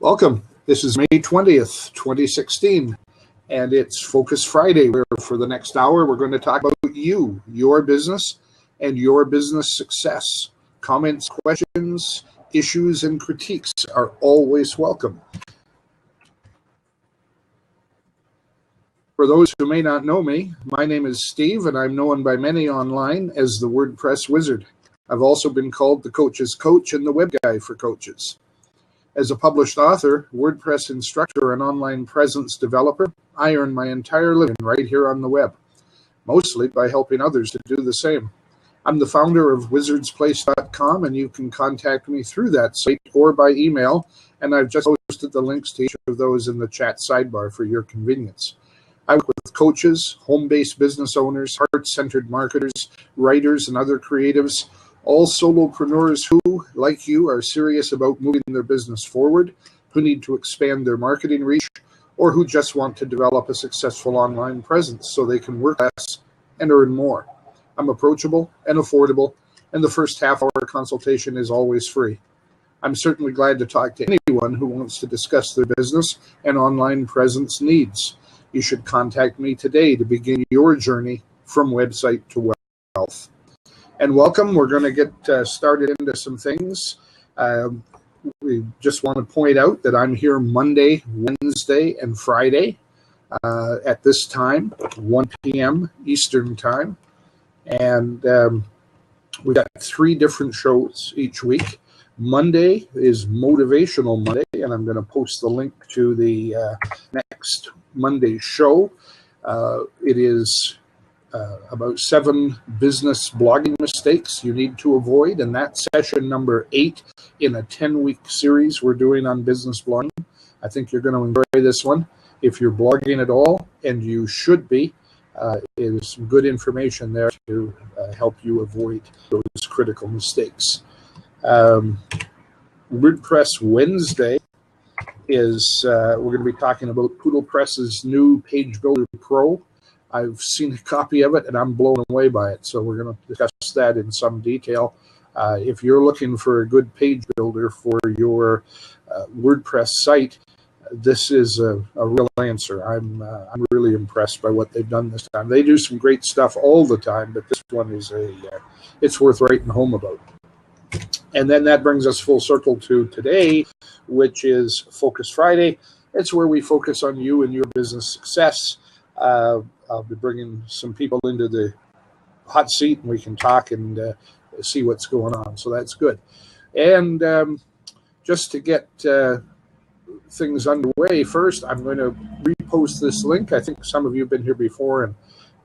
Welcome. This is May 20th, 2016, and it's Focus Friday, where for the next hour we're going to talk about you, your business, and your business success. Comments, questions, issues, and critiques are always welcome. For those who may not know me, my name is Steve, and I'm known by many online as the WordPress Wizard. I've also been called the Coach's Coach and the Web Guy for Coaches. As a published author, WordPress instructor, and online presence developer, I earn my entire living right here on the web, mostly by helping others to do the same. I'm the founder of wizardsplace.com, and you can contact me through that site or by email, and I've just posted the links to each of those in the chat sidebar for your convenience. I work with coaches, home-based business owners, heart-centered marketers, writers, and other creatives, all solopreneurs who, like you, are serious about moving their business forward, who need to expand their marketing reach, or who just want to develop a successful online presence so they can work less and earn more. I'm approachable and affordable, and the first half-hour consultation is always free. I'm certainly glad to talk to anyone who wants to discuss their business and online presence needs. You should contact me today to begin your journey from website to wealth. And welcome. We're going to get started into some things. We just want to point out that I'm here Monday, Wednesday, and Friday at this time, 1 p.m. Eastern Time. And we've got 3 different shows each week. Monday is Motivational Monday, and I'm going to post the link to the next Monday show. It is about 7 business blogging mistakes you need to avoid, and that's session number 8 in a 10-week series we're doing on business blogging. I think you're going to enjoy this one. If you're blogging at all, and you should be, there's some good information there to help you avoid those critical mistakes. WordPress Wednesday is we're going to be talking about Poodlepress's new Page Builder Pro. I've seen a copy of it, and I'm blown away by it, so we're going to discuss that in some detail. If you're looking for a good page builder for your WordPress site, this is a real answer. I'm really impressed by what they've done this time. They do some great stuff all the time, but this one is it's worth writing home about. And then that brings us full circle to today, which is Focus Friday. It's where we focus on you and your business success. I'll be bringing some people into the hot seat, and we can talk and see what's going on. So that's good. And just to get things underway, first, I'm going to repost this link. I think some of you have been here before and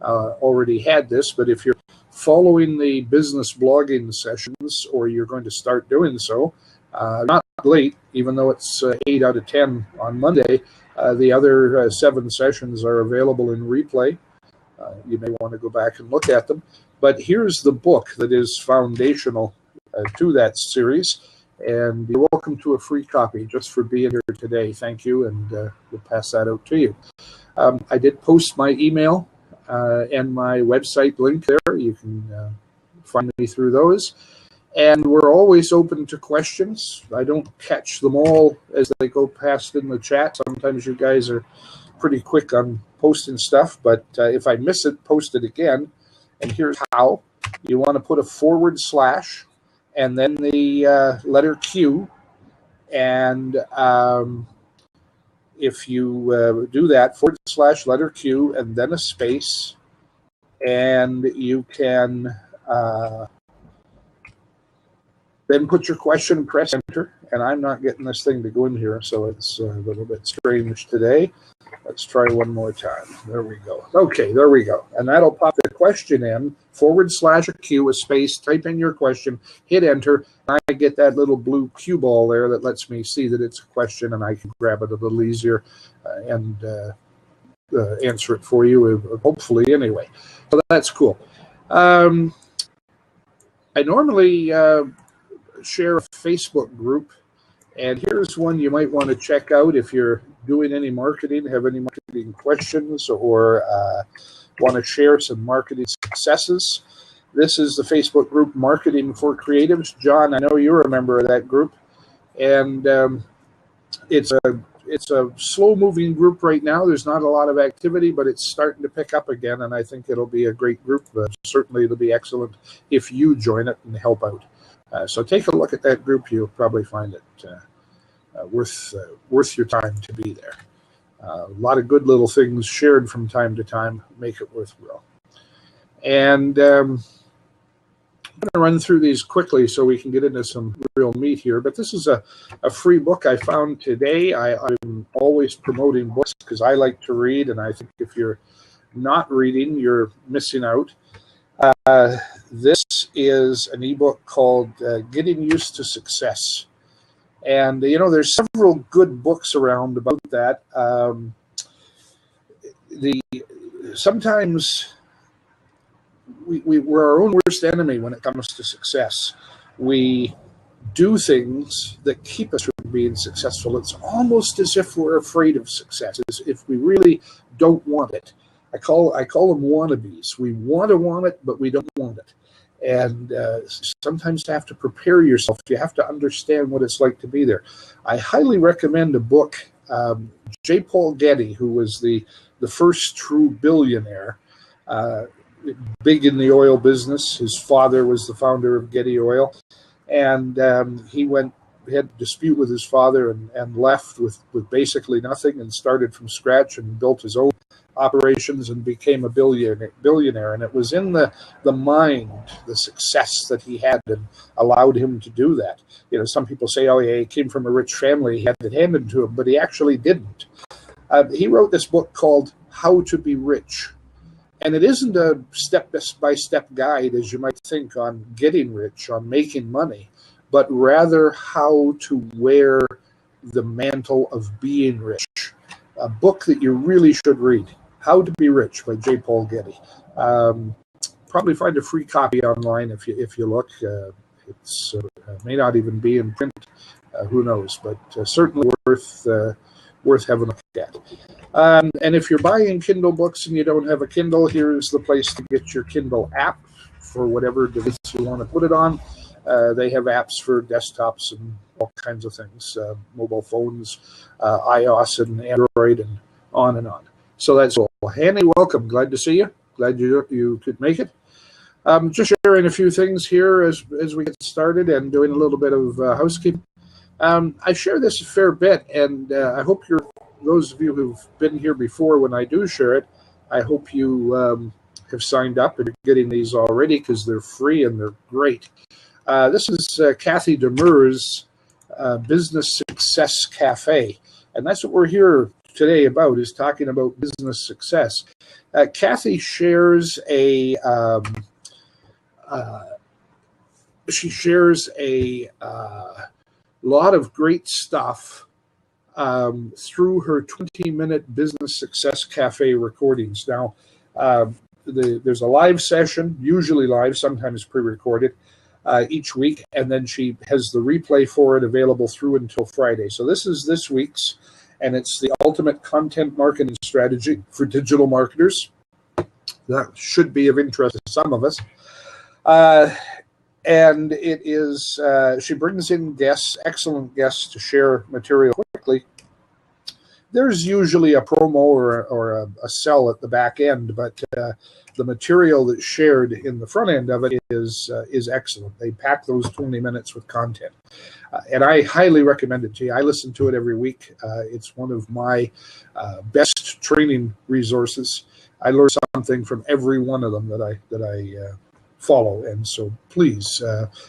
already had this, but if you're following the business blogging sessions, or you're going to start doing so, not late, even though it's 8 out of 10 on Monday, the other 7 sessions are available in replay. You may want to go back and look at them. But here's the book that is foundational to that series, and you're welcome to a free copy just for being here today. Thank you, and we'll pass that out to you. I did post my email and my website link there. You can find me through those. And we're always open to questions. I don't catch them all as they go past in the chat. Sometimes you guys are pretty quick on posting stuff, but if I miss it, post it again. And here's how. You want to put a / and then the letter Q. And if you do that, / letter Q, and then a space, and you can then put your question and press enter. And I'm not getting this thing to go in here, so it's a little bit strange today. Let's try one more time. There we go. Okay, there we go. And that'll pop the question in, / a Q, a space, type in your question, hit enter, and I get that little blue cue ball there that lets me see that it's a question, and I can grab it a little easier and answer it for you, hopefully anyway. So that's cool. I normally share a Facebook group, and here's one you might want to check out if you're doing any marketing, have any marketing questions, or want to share some marketing successes. This is the Facebook group Marketing for Creatives. John, I know you're a member of that group, and it's a slow-moving group right now. There's not a lot of activity, but it's starting to pick up again, and I think it'll be a great group. Certainly, it'll be excellent if you join it and help out. So take a look at that group. You'll probably find it worth your time to be there. A lot of good little things shared from time to time make it worthwhile. And I'm going to run through these quickly so we can get into some real meat here. But this is a free book I found today. I'm always promoting books because I like to read, and I think if you're not reading, you're missing out. This is an ebook called Getting Used to Success. And, there's several good books around about that. Sometimes we're our own worst enemy when it comes to success. We do things that keep us from being successful. It's almost as if we're afraid of success, as if we really don't want it. I call them wannabes. We want it, but we don't want it. And sometimes you have to prepare yourself. You have to understand what it's like to be there. I highly recommend a book. J. Paul Getty, who was the first true billionaire, big in the oil business. His father was the founder of Getty Oil. And he had a dispute with his father and left with basically nothing and started from scratch and built his own operations and became a billionaire. And it was in the mind, the success that he had, and allowed him to do that. Some people say, oh yeah, he came from a rich family, he had it handed to him, but he actually didn't. He wrote this book called How to Be Rich. And it isn't a step-by-step guide, as you might think, on getting rich, on making money, but rather how to wear the mantle of being rich. A book that you really should read, How to Be Rich by J. Paul Getty. Probably find a free copy online if you look. It's may not even be in print. Who knows? But certainly worth having a look at. And if you're buying Kindle books and you don't have a Kindle, here's the place to get your Kindle app for whatever device you want to put it on. They have apps for desktops and all kinds of things, mobile phones, iOS and Android, and on and on. So that's all. Hanny, welcome. Glad to see you. Glad you could make it. Just sharing a few things here as we get started and doing a little bit of housekeeping. I share this a fair bit, and I hope those of you who've been here before when I do share it, I hope you have signed up and are getting these already because they're free and they're great. This is Kathy Demers' Business Success Cafe, and that's what we're here today about, is talking about business success. Kathy shares a lot of great stuff through her 20-minute Business Success Cafe recordings. Now, there's a live session, usually live, sometimes pre-recorded, each week, and then she has the replay for it available through until Friday. So this is this week's, and it's the ultimate content marketing strategy for digital marketers. That should be of interest to some of us. And it is, she brings in guests, excellent guests, to share material quickly. There's usually a promo or a sell at the back end, but the material that's shared in the front end of it is excellent. They pack those 20 minutes with content. And I highly recommend it to you. I listen to it every week. It's one of my best training resources. I learn something from every one of them that I follow, and so please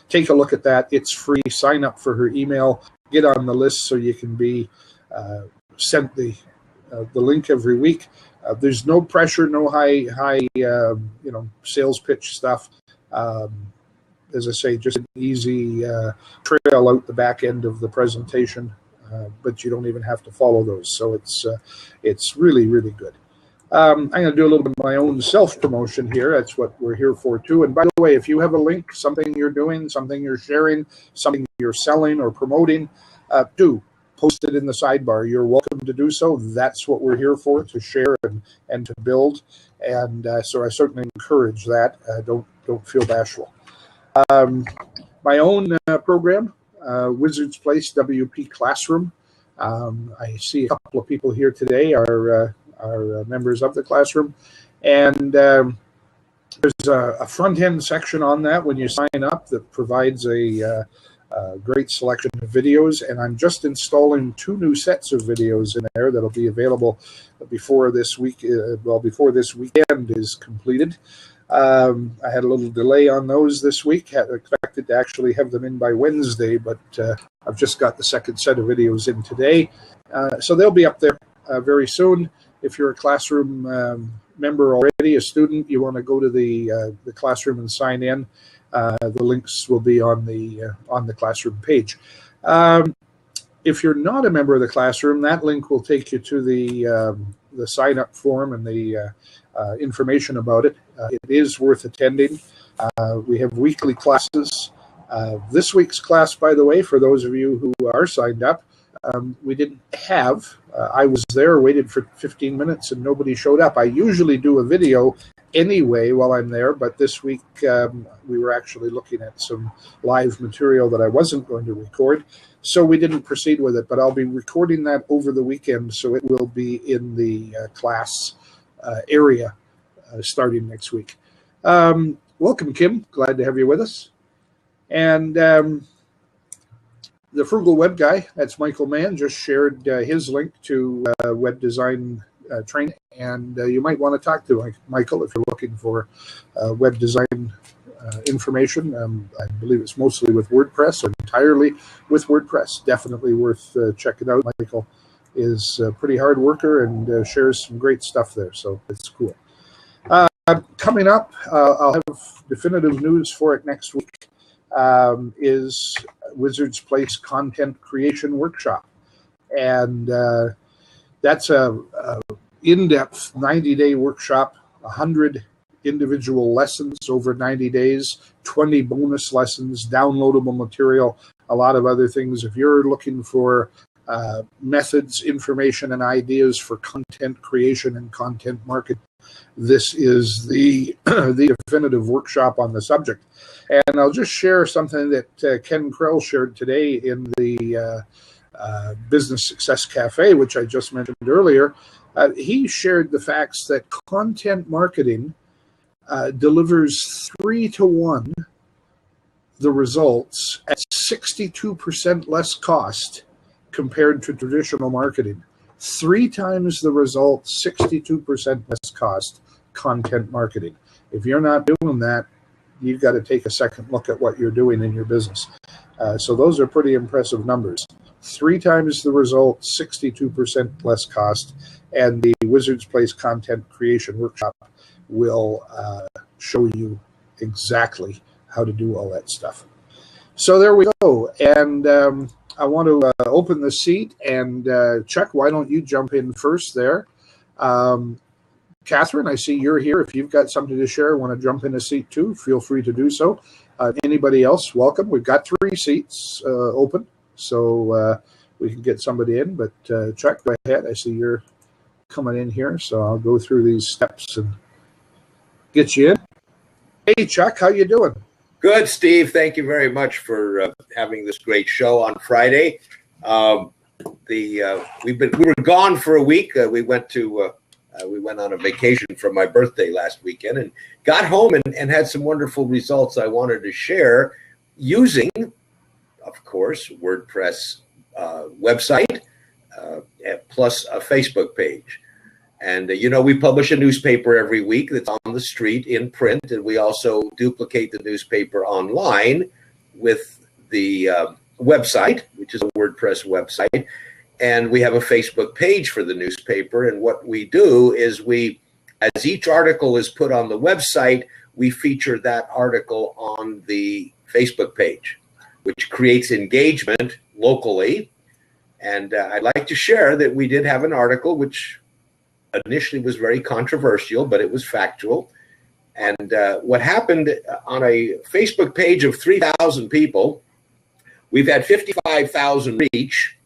take a look at that. It's free. Sign up for her email. Get on the list so you can be sent the link every week. There's no pressure, no high sales pitch stuff. As I say, just an easy trail out the back end of the presentation, but you don't even have to follow those. So it's really, really good. I'm going to do a little bit of my own self-promotion here. That's what we're here for, too. And by the way, if you have a link, something you're doing, something you're sharing, something you're selling or promoting, do post it in the sidebar. You're welcome to do so. That's what we're here for, to share and to build. And so I certainly encourage that. Don't feel bashful. My own program, Wizard's Place WP Classroom. I see a couple of people here today are members of the classroom, and there's a front-end section on that when you sign up that provides a great selection of videos, and I'm just installing 2 new sets of videos in there that'll be available before this before this weekend is completed. I had a little delay on those this week. Had expected to actually have them in by Wednesday, but I've just got the second set of videos in today. So they'll be up there very soon. If you're a classroom member already, a student, you want to go to the classroom and sign in. The links will be on the classroom page. If you're not a member of the classroom, that link will take you to the sign-up form and the information about it. It is worth attending. We have weekly classes. This week's class, by the way, for those of you who are signed up, we didn't have. I was there, waited for 15 minutes, and nobody showed up. I usually do a video anyway while I'm there, but this week we were actually looking at some live material that I wasn't going to record, so we didn't proceed with it. But I'll be recording that over the weekend, so it will be in the class area starting next week. Welcome, Kim. Glad to have you with us. And the Frugal Web Guy, that's Michael Mann, just shared his link to web design training, and you might want to talk to Michael if you're looking for web design information. I believe it's mostly with WordPress, or entirely with WordPress. Definitely worth checking out. Michael is a pretty hard worker and shares some great stuff there, so it's cool. Coming up, I'll have definitive news for it next week, is Wizard's Place Content Creation Workshop. And that's a in-depth 90-day workshop, 100 individual lessons over 90 days, 20 bonus lessons, downloadable material, a lot of other things. If you're looking for methods, information, and ideas for content creation and content marketing, this is the definitive workshop on the subject. And I'll just share something that Ken Krell shared today in the Business Success Cafe, which I just mentioned earlier. He shared the facts that content marketing delivers 3 to 1 the results at 62% less cost compared to traditional marketing. 3 times the results, 62% less cost, content marketing. If you're not doing that, you've got to take a second look at what you're doing in your business. So those are pretty impressive numbers. 3 times the results, 62% less cost, and the Wizard's Place Content Creation Workshop will show you exactly how to do all that stuff. So there we go. And I want to open the seat, and Chuck, why don't you jump in first there? Catherine, I see you're here. If you've got something to share, want to jump in a seat too, feel free to do so. Anybody else, welcome. We've got 3 seats open, so we can get somebody in. But Chuck, go ahead. I see you're coming in here, so I'll go through these steps and get you in. Hey, Chuck, how you doing? Good, Steve. Thank you very much for having this great show on Friday. We were gone for a week. We went on a vacation for my birthday last weekend and got home and had some wonderful results I wanted to share using, of course, WordPress website plus a Facebook page. And, we publish a newspaper every week that's on the street in print, and we also duplicate the newspaper online with the website, which is a WordPress website. And we have a Facebook page for the newspaper. And what we do is as each article is put on the website, we feature that article on the Facebook page, which creates engagement locally. And I'd like to share that we did have an article which initially was very controversial, but it was factual. And what happened on a Facebook page of 3,000 people, we've had 55,000 reach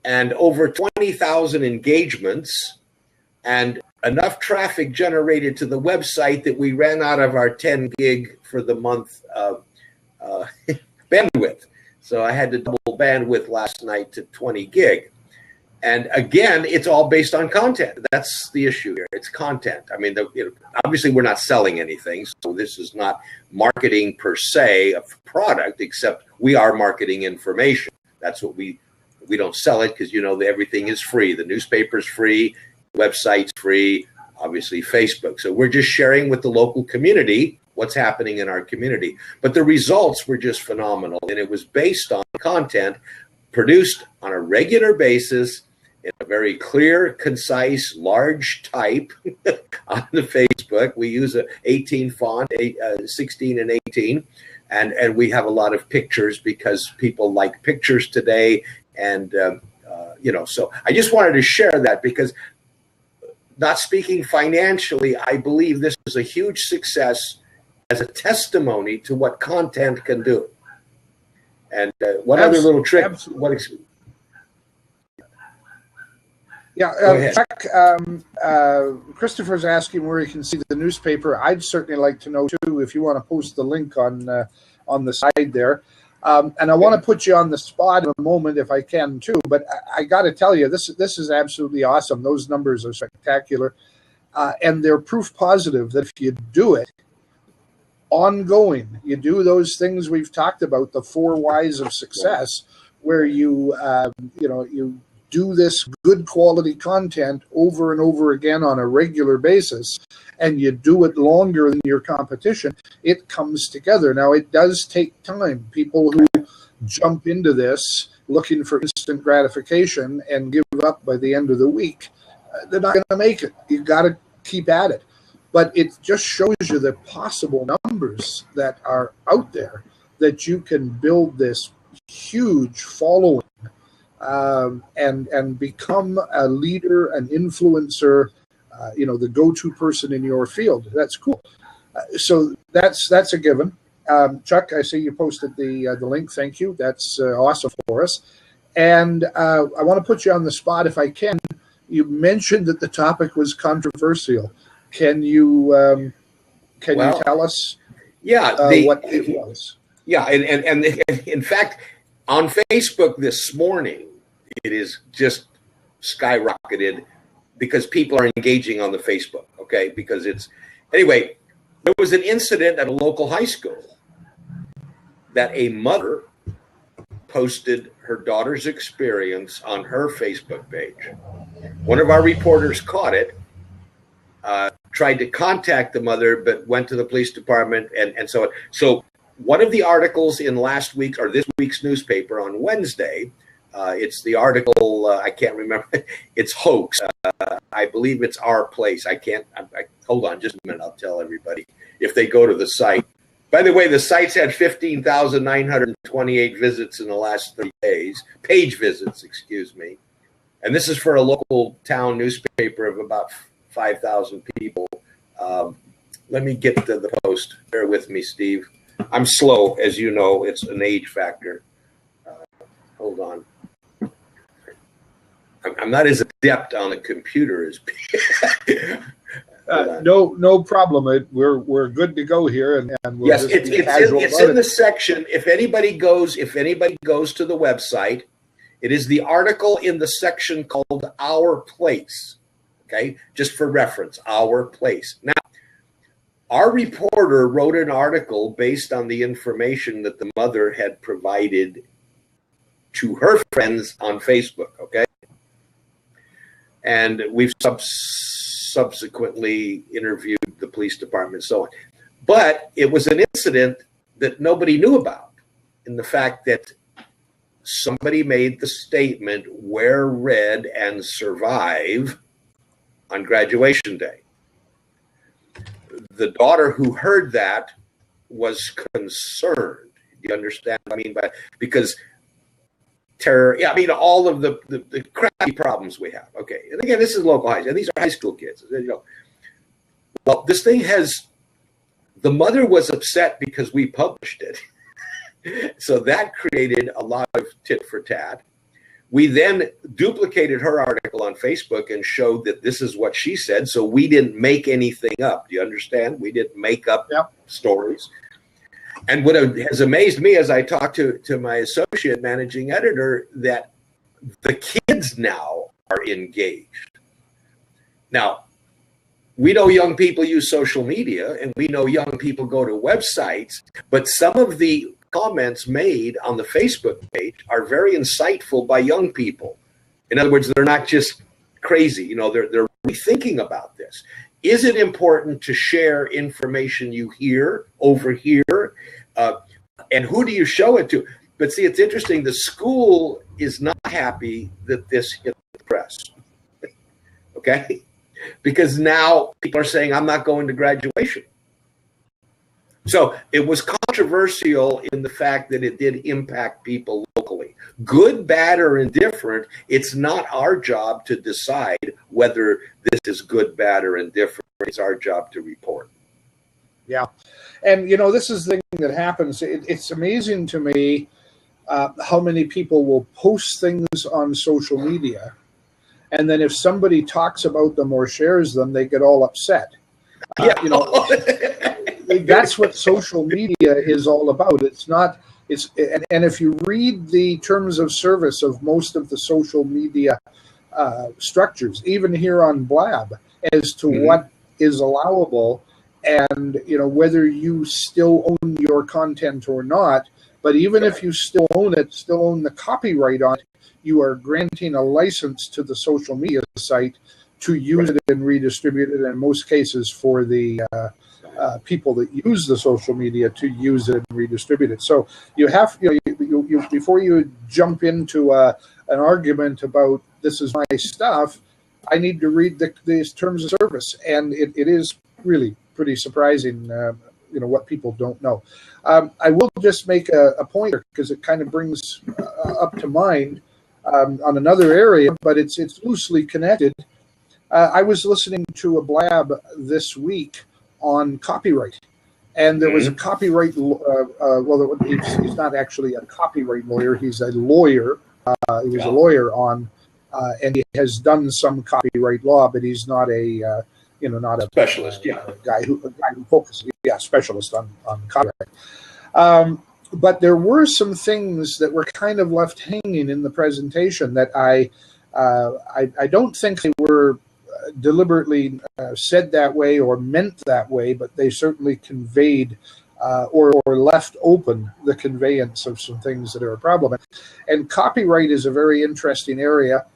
and over 20,000 engagements and enough traffic generated to the website that we ran out of our 10 gig for the month bandwidth. So I had to double bandwidth last night to 20 gig. And again, it's all based on content. That's the issue here. It's content. I mean, obviously we're not selling anything, so this is not marketing per se of product, except we are marketing information. That's what we don't sell it because, you know, everything is free. The newspaper's free, website's free, obviously Facebook. So we're just sharing with the local community what's happening in our community. But the results were just phenomenal, and it was based on content produced on a regular basis in a very clear, concise, large type on the Facebook. We use a 18 font, 16 and 18, and we have a lot of pictures because people like pictures today. And, you know, so I just wanted to share that because, not speaking financially, I believe this is a huge success as a testimony to what content can do. And what other little trick? Chuck, Christopher's asking where you can see the newspaper. I'd certainly like to know too, if you want to post the link on the side there. And I want to put you on the spot in a moment if I can too. But I got to tell you, this is absolutely awesome. Those numbers are spectacular, and they're proof positive that if you do it ongoing, you do those things we've talked about, the 4 whys of success, where you do this good quality content over and over again on a regular basis, and you do it longer than your competition, it comes together. Now, it does take time. People who jump into this looking for instant gratification and give up by the end of the week, they're not going to make it. You've got to keep at it. But it just shows you the possible numbers that are out there, that you can build this huge following and become a leader, an influencer, the go-to person in your field. That's cool. So that's a given. Chuck, I see you posted the link. Thank you. That's awesome for us. And I want to put you on the spot if I can. You mentioned that the topic was controversial. Can you tell us what it was? Yeah, and in fact, on Facebook this morning, it is just skyrocketed because people are engaging on the Facebook, okay? Because anyway, there was an incident at a local high school that a mother posted her daughter's experience on her Facebook page. One of our reporters caught it, tried to contact the mother, but went to the police department and so on. So one of the articles in last week or this week's newspaper on Wednesday, it's the article, I can't remember, it's hoax. I believe it's Our Place. Hold on just a minute, I'll tell everybody if they go to the site. By the way, the site's had 15,928 visits in the last 30 days, page visits, excuse me. And this is for a local town newspaper of about 5,000 people. Let me get to the post. Bear with me, Steve. I'm slow, as you know. It's an age factor. Hold on. I'm not as adept on a computer as no problem. We're good to go here, and we'll yes, it's in the section. If anybody goes to the website, it is the article in the section called Our Place. Okay, just for reference, Our Place. Now, our reporter wrote an article based on the information that the mother had provided to her friends on Facebook, okay? And we've subsequently interviewed the police department and so on. But it was an incident that nobody knew about, in the fact that somebody made the statement, wear red and survive, on graduation day. The daughter who heard that was concerned. Do you understand what I mean by, because terror, all of the crappy problems we have. Okay, and again, this is local high school, and these are high school kids. Well, this thing the mother was upset because we published it. So that created a lot of tit for tat. We then duplicated her article on Facebook and showed that this is what she said. So we didn't make anything up. Do you understand? We didn't make up stories. And what has amazed me as I talked to my associate managing editor, that the kids now are engaged. Now, we know young people use social media, and we know young people go to websites, but some of the comments made on the Facebook page are very insightful by young people. In other words, they're not just crazy. You know, they're really thinking about this. Is it important to share information you hear over here? And who do you show it to? But see, it's interesting. The school is not happy that this hit the press. Okay? Because now people are saying, I'm not going to graduation. So it was controversial in the fact that it did impact people locally. Good, bad, or indifferent, it's not our job to decide whether this is good, bad, or indifferent. It's our job to report. Yeah. And, you know, this is the thing that happens. It's amazing to me how many people will post things on social media. And then if somebody talks about them or shares them, they get all upset. You know, that's what social media is all about. It's not, and if you read the terms of service of most of the social media structures, even here on Blab, as to what is allowable and, you know, whether you still own your content or not, but even if you still own it, still own the copyright on it, you are granting a license to the social media site to use it and redistribute it, in most cases for the people that use the social media to use it and redistribute it. So you have, you know, you before you jump into an argument about this is my stuff, I need to read these terms of service, and it is really pretty surprising, you know, what people don't know. I will just make a point because it kind of brings up to mind on another area, but it's loosely connected. I was listening to a blab this week on copyright, and there was a copyright. Well, he's not actually a copyright lawyer; he's a lawyer. He was a lawyer on, and he has done some copyright law, but he's not a not a specialist. A guy who focuses, specialist on copyright. But there were some things that were kind of left hanging in the presentation that I don't think they were deliberately said that way or meant that way, but they certainly conveyed or left open the conveyance of some things that are a problem. And copyright is a very interesting area.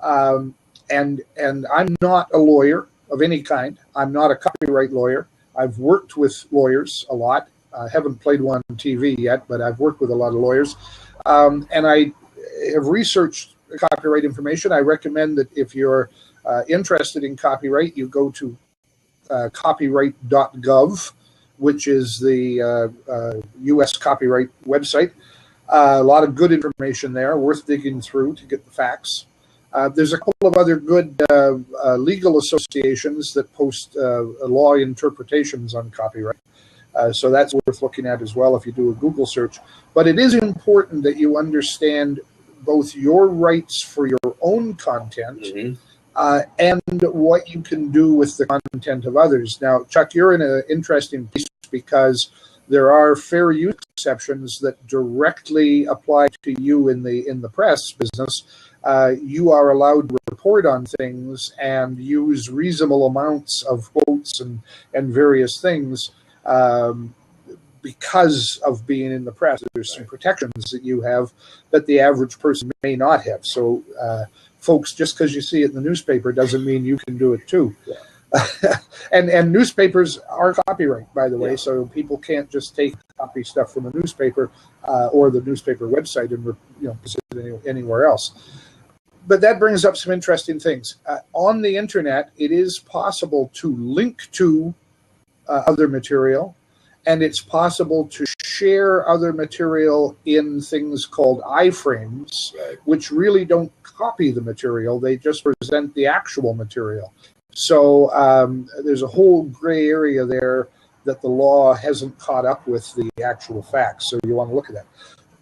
And I'm not a lawyer of any kind. I'm not a copyright lawyer. I've worked with lawyers a lot. I haven't played one on TV yet, but I've worked with a lot of lawyers. And I have researched copyright information. I recommend that if you're interested in copyright, you go to copyright.gov, which is the U.S. copyright website. A lot of good information there, worth digging through to get the facts. There's a couple of other good legal associations that post law interpretations on copyright. So that's worth looking at as well if you do a Google search. But it is important that you understand both your rights for your own content and what you can do with the content of others. Now, Chuck, you're in an interesting place because there are fair use exceptions that directly apply to you in the press business. You are allowed to report on things and use reasonable amounts of quotes and various things because of being in the press. There's some protections that you have that the average person may not have. So, folks, just because you see it in the newspaper doesn't mean you can do it too. Yeah. and newspapers are copyright, by the way, so people can't just take copy stuff from a newspaper or the newspaper website and put it anywhere else. But that brings up some interesting things. On the internet, it is possible to link to other material, and it's possible to share other material in things called iframes, which really don't copy the material. They just present the actual material. So there's a whole gray area there that the law hasn't caught up with the actual facts. So you want to look at that.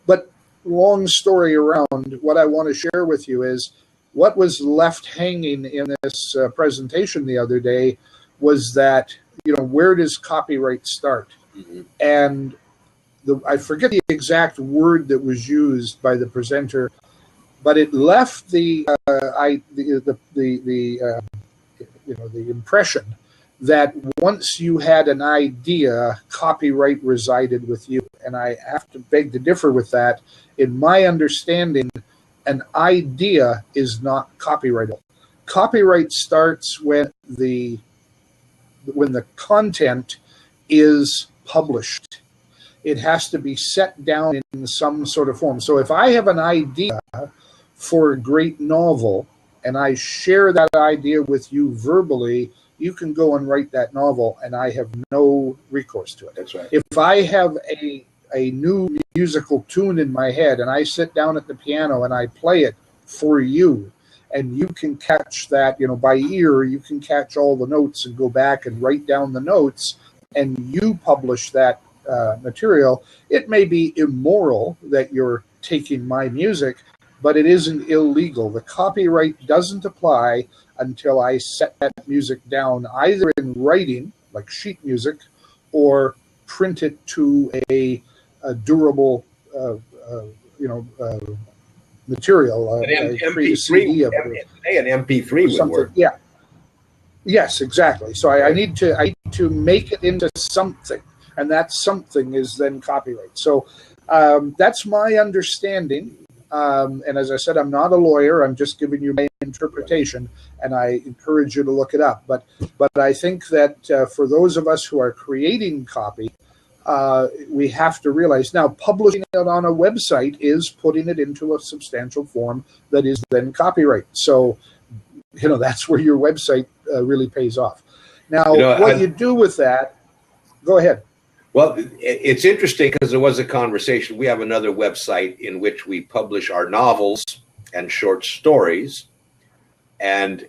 But long story around, what I want to share with you is what was left hanging in this presentation the other day was that, where does copyright start? And I forget the exact word that was used by the presenter, but it left the impression that once you had an idea, copyright resided with you. And I have to beg to differ with that. In my understanding, an idea is not copyrightable. Copyright starts when the content is published. It has to be set down in some sort of form. So if I have an idea for a great novel and I share that idea with you verbally, you can go and write that novel and I have no recourse to it. That's right. If I have a new musical tune in my head and I sit down at the piano and I play it for you, and you can catch that, by ear, you can catch all the notes and go back and write down the notes, and you publish that material, it may be immoral that you're taking my music, but it isn't illegal. The copyright doesn't apply until I set that music down, either in writing, like sheet music, or print it to a durable, material. An MP3, an MP3 would work. Yeah. Yes, exactly. So I need to make it into something, and that something is then copyright. So that's my understanding. And as I said, I'm not a lawyer. I'm just giving you my interpretation, and I encourage you to look it up. But I think that for those of us who are creating copy, we have to realize now publishing it on a website is putting it into a substantial form that is then copyright. So, that's where your website really pays off. Now, what you do with that, go ahead. Well, it's interesting because there was a conversation. We have another website in which we publish our novels and short stories. And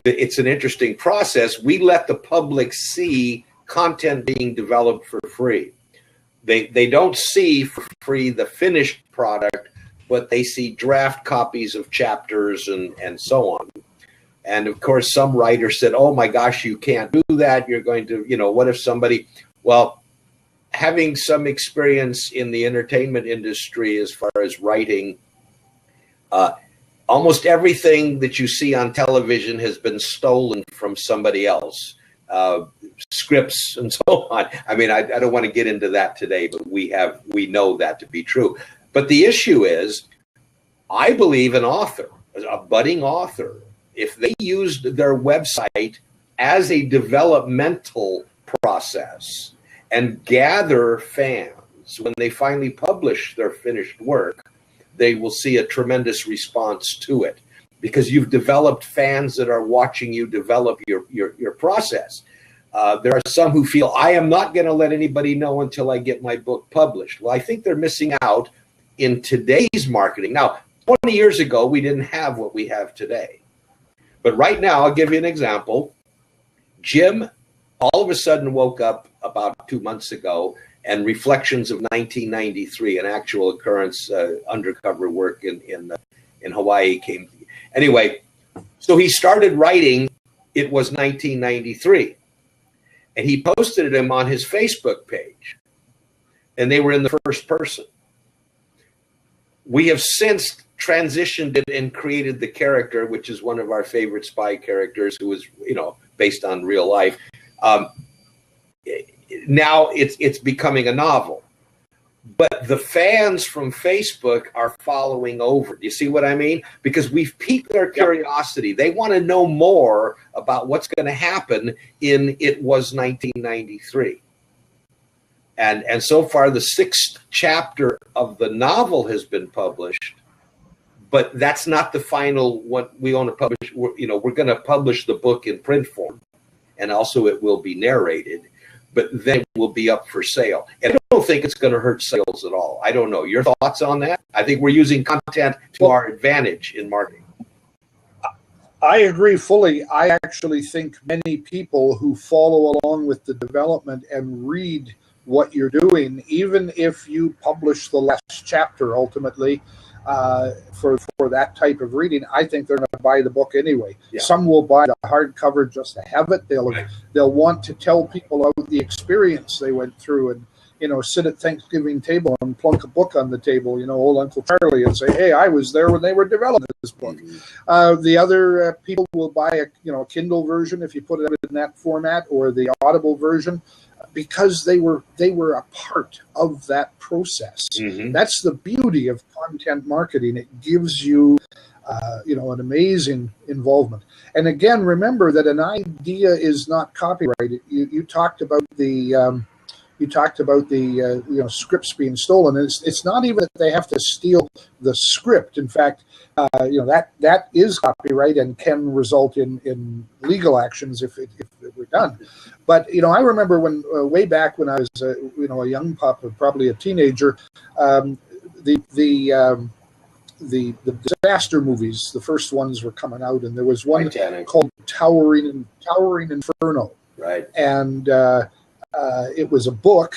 it's an interesting process. We let the public see content being developed for free. They don't see for free the finished product, but they see draft copies of chapters and so on. And of course, some writer said, oh my gosh, you can't do that. You're going to, what if somebody, well, having some experience in the entertainment industry as far as writing, almost everything that you see on television has been stolen from somebody else. Scripts and so on. I mean, I don't want to get into that today, but we know that to be true. But the issue is, I believe an author, a budding author, if they used their website as a developmental process and gather fans, when they finally publish their finished work, they will see a tremendous response to it, because you've developed fans that are watching you develop your process. There are some who feel, I am not going to let anybody know until I get my book published. Well, I think they're missing out in today's marketing. Now, 20 years ago, we didn't have what we have today. But right now, I'll give you an example. Jim all of a sudden woke up about 2 months ago, and Reflections of 1993, an actual occurrence, undercover work in Hawaii came. Anyway, so he started writing, it was 1993. And he posted them on his Facebook page. And they were in the first person. We have since transitioned it and created the character, which is one of our favorite spy characters, who is, based on real life. Now it's becoming a novel. But the fans from Facebook are following over. Do you see what I mean? Because we've piqued their curiosity. They want to know more about what's going to happen in It Was 1993. And so far, the 6th chapter of the novel has been published. But that's not the final one we want to publish. We're going to publish the book in print form. And also it will be narrated. But then it will be up for sale. And I don't think it's going to hurt sales at all. I don't know. Your thoughts on that? I think we're using content to our advantage in marketing. I agree fully. I actually think many people who follow along with the development and read what you're doing, even if you publish the last chapter ultimately, for that type of reading, I think they're going to buy the book anyway. Yeah. Some will buy the hardcover just to have it. They'll want to tell people about the experience they went through sit at Thanksgiving table and plunk a book on the table, old Uncle Charlie, and say, hey, I was there when they were developing this book. The other people will buy a Kindle version if you put it in that format, or the Audible version, because they were a part of that process. That's the beauty of content marketing. It gives you an amazing involvement. And again, remember that an idea is not copyrighted. You talked about the scripts being stolen. It's not even that they have to steal the script. In fact, that is copyright and can result in legal actions if it were done. But I remember when way back when I was a young pup, probably a teenager, the disaster movies, the first ones were coming out, and there was one called Towering Inferno. Right. And it was a book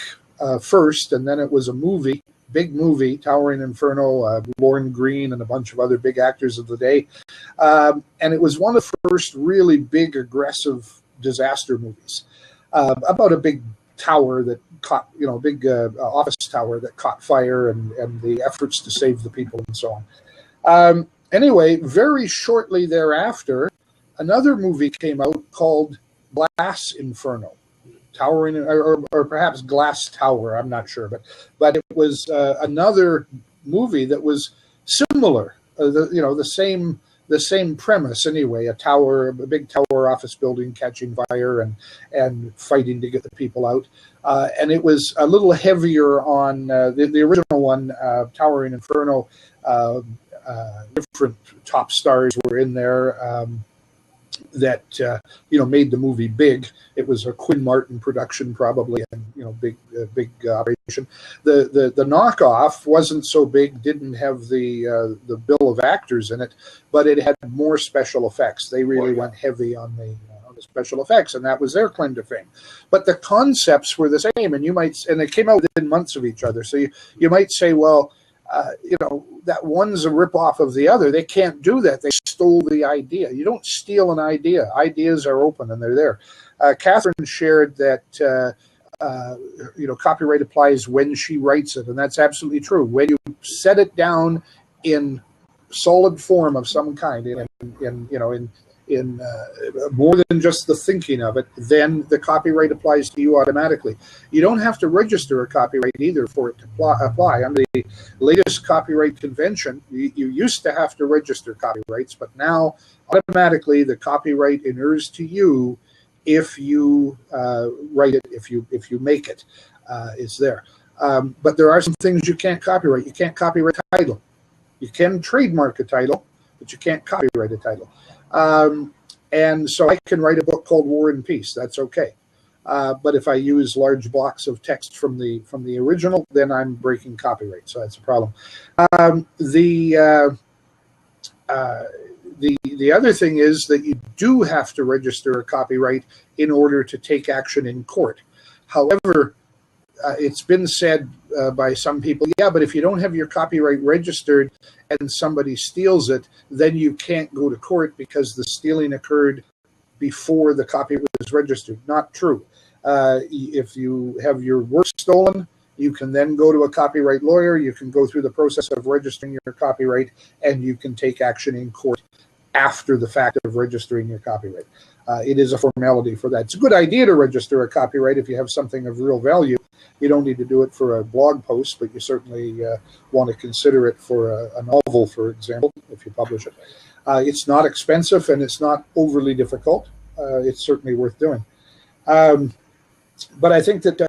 first, and then it was a movie, big movie, Towering Inferno, Lorne Greene and a bunch of other big actors of the day. And it was one of the first really big, aggressive disaster movies about a big tower that caught, big office tower that caught fire, and the efforts to save the people and so on. Anyway, very shortly thereafter, another movie came out called Glass Inferno. Towering, or perhaps Glass Tower, I'm not sure, but it was another movie that was similar, the same premise anyway, a big tower office building catching fire and fighting to get the people out, and it was a little heavier on the original one, Towering Inferno. Different top stars were in there. That made the movie big. It was a Quinn Martin production, probably, and big operation. The knockoff wasn't so big, didn't have the bill of actors in it, but it had more special effects. They really went heavy on the special effects, and that was their claim to fame. But the concepts were the same, and they came out within months of each other. So you might say, well, that one's a ripoff of the other. They can't do that. They stole the idea. You don't steal an idea. Ideas are open and they're there. Catherine shared that copyright applies when she writes it, and that's absolutely true. When you set it down in solid form of some kind, in more than just the thinking of it, then the copyright applies to you automatically. You don't have to register a copyright either for it to apply. Under the latest copyright convention, you used to have to register copyrights, but now automatically the copyright inures to you if you write it, if you make it. It's there. But there are some things you can't copyright. You can't copyright a title. You can trademark a title, but you can't copyright a title. And so I can write a book called War and Peace. That's okay. But if I use large blocks of text from the original, then I'm breaking copyright. So that's a problem. The other thing is that you do have to register a copyright in order to take action in court. However, it's been said by some people, yeah, but if you don't have your copyright registered and somebody steals it, then you can't go to court because the stealing occurred before the copyright was registered. Not true. If you have your work stolen, you can then go to a copyright lawyer. You can go through the process of registering your copyright, and you can take action in court after the fact of registering your copyright. It is a formality for that. It's a good idea to register a copyright if you have something of real value. You don't need to do it for a blog post, but you certainly want to consider it for a novel, for example, if you publish it. It's not expensive and it's not overly difficult. It's certainly worth doing. But I think that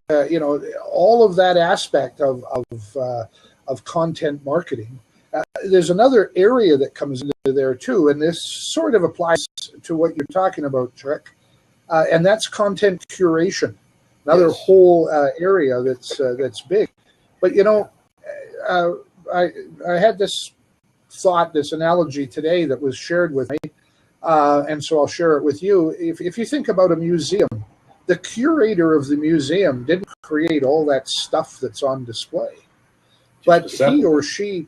all of that aspect of content marketing. There's another area that comes into there too, and this sort of applies to what you're talking about, Chuck, and that's content curation. Another whole area that's big. But I had this thought, this analogy today that was shared with me, and so I'll share it with you. If you think about a museum, the curator of the museum didn't create all that stuff that's on display, but he or she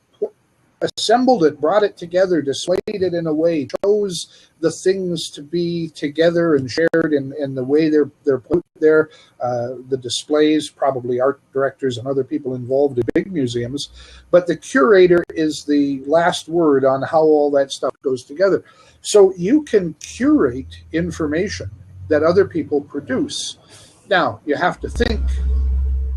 assembled it, brought it together, displayed it in a way, chose the things to be together and shared in the way they're put there. The displays, probably art directors and other people involved in big museums, but the curator is the last word on how all that stuff goes together. So you can curate information that other people produce. Now, you have to think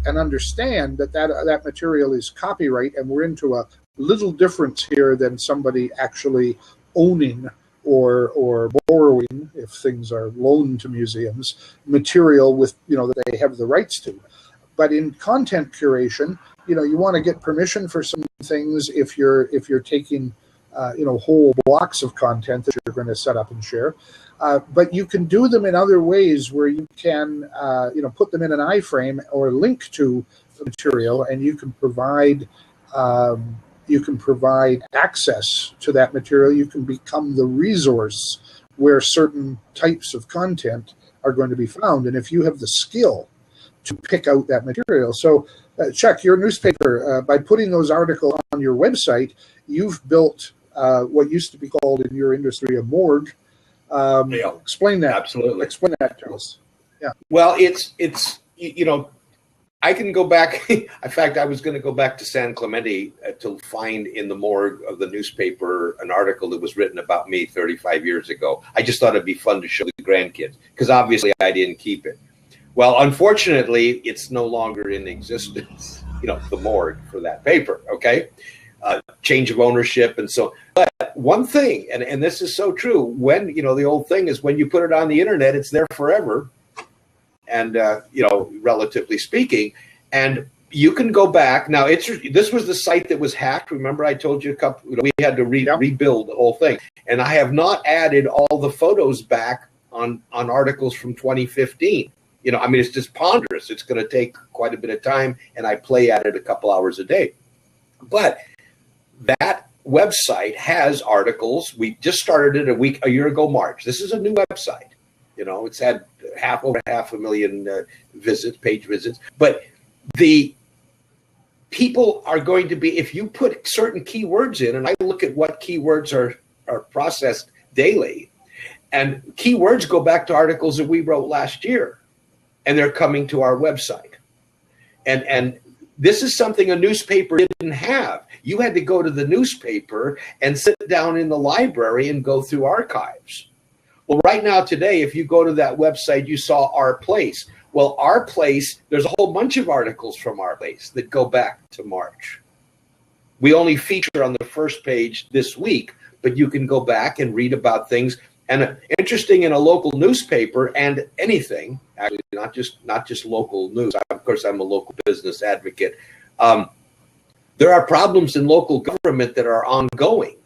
and understand that material is copyright, and we're into a little difference here than somebody actually owning or borrowing, if things are loaned to museums, material with, that they have the rights to. But in content curation, you want to get permission for some things if you're taking whole blocks of content that you're going to set up and share. But you can do them in other ways where you can, put them in an iframe or link to the material, and you can provide access to that material. You can become the resource where certain types of content are going to be found. And if you have the skill to pick out that material. So, Chuck, your newspaper, by putting those articles on your website, you've built what used to be called in your industry a morgue. Explain that. Absolutely. Explain that to us. Yeah. Well, it's I can go back. In fact, I was going to go back to San Clemente to find in the morgue of the newspaper an article that was written about me 35 years ago. I just thought it'd be fun to show the grandkids, because obviously I didn't keep it. Well, unfortunately, it's no longer in existence, the morgue for that paper, okay? Change of ownership and so on. But one thing, and this is so true, when, the old thing is when you put it on the internet, it's there forever. And, relatively speaking, and you can go back. Now, this was the site that was hacked. Remember, I told you we had to rebuild the whole thing. And I have not added all the photos back on articles from 2015. It's just ponderous. It's going to take quite a bit of time, and I play at it a couple hours a day. But that website has articles. We just started it a year ago, March. This is a new website. It's had over 500,000 page visits. But the people are going to be, if you put certain keywords in, and I look at what keywords are processed daily, and keywords go back to articles that we wrote last year, and they're coming to our website. And this is something a newspaper didn't have. You had to go to the newspaper and sit down in the library and go through archives. Well, right now today, if you go to that website, you saw Our Place. Well, Our Place, there's a whole bunch of articles from Our Place that go back to March. We only feature on the first page this week, but you can go back and read about things. And interesting, in a local newspaper and anything, actually not just local news. Of course, I'm a local business advocate. There are problems in local government that are ongoing.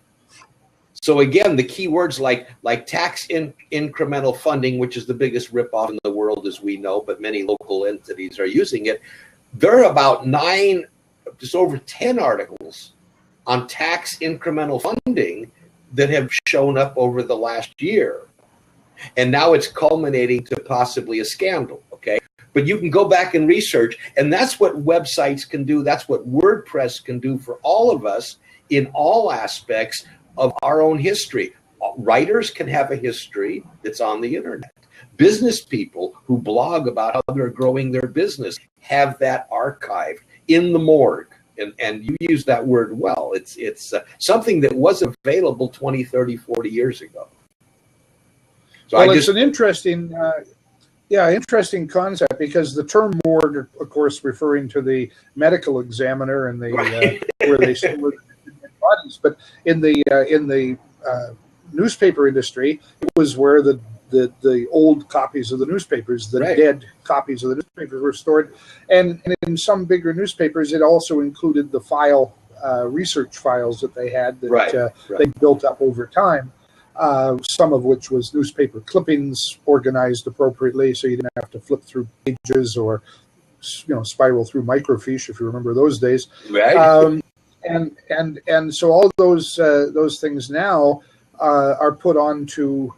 So again, the keywords like tax incremental funding, which is the biggest ripoff in the world, as we know, but many local entities are using it. There are about just over 10 articles on tax incremental funding that have shown up over the last year. And now it's culminating to possibly a scandal, okay? But you can go back and research, and that's what websites can do. That's what WordPress can do for all of us in all aspects of our own history. Writers can have a history that's on the internet. Business people who blog about how they're growing their business have that archived in the morgue. And you use that word well. It's something that wasn't available 20, 30, 40 years ago. So well, it's an interesting concept, because the term morgue, of course, referring to the medical examiner and the where they store bodies, but in the newspaper industry, it was where the old copies of the newspapers, the dead copies of the newspapers, were stored. And in some bigger newspapers, it also included the research files that they had that they built up over time. Some of which was newspaper clippings organized appropriately, so you didn't have to flip through pages or spiral through microfiche, if you remember those days. Right. And so all those things now are put onto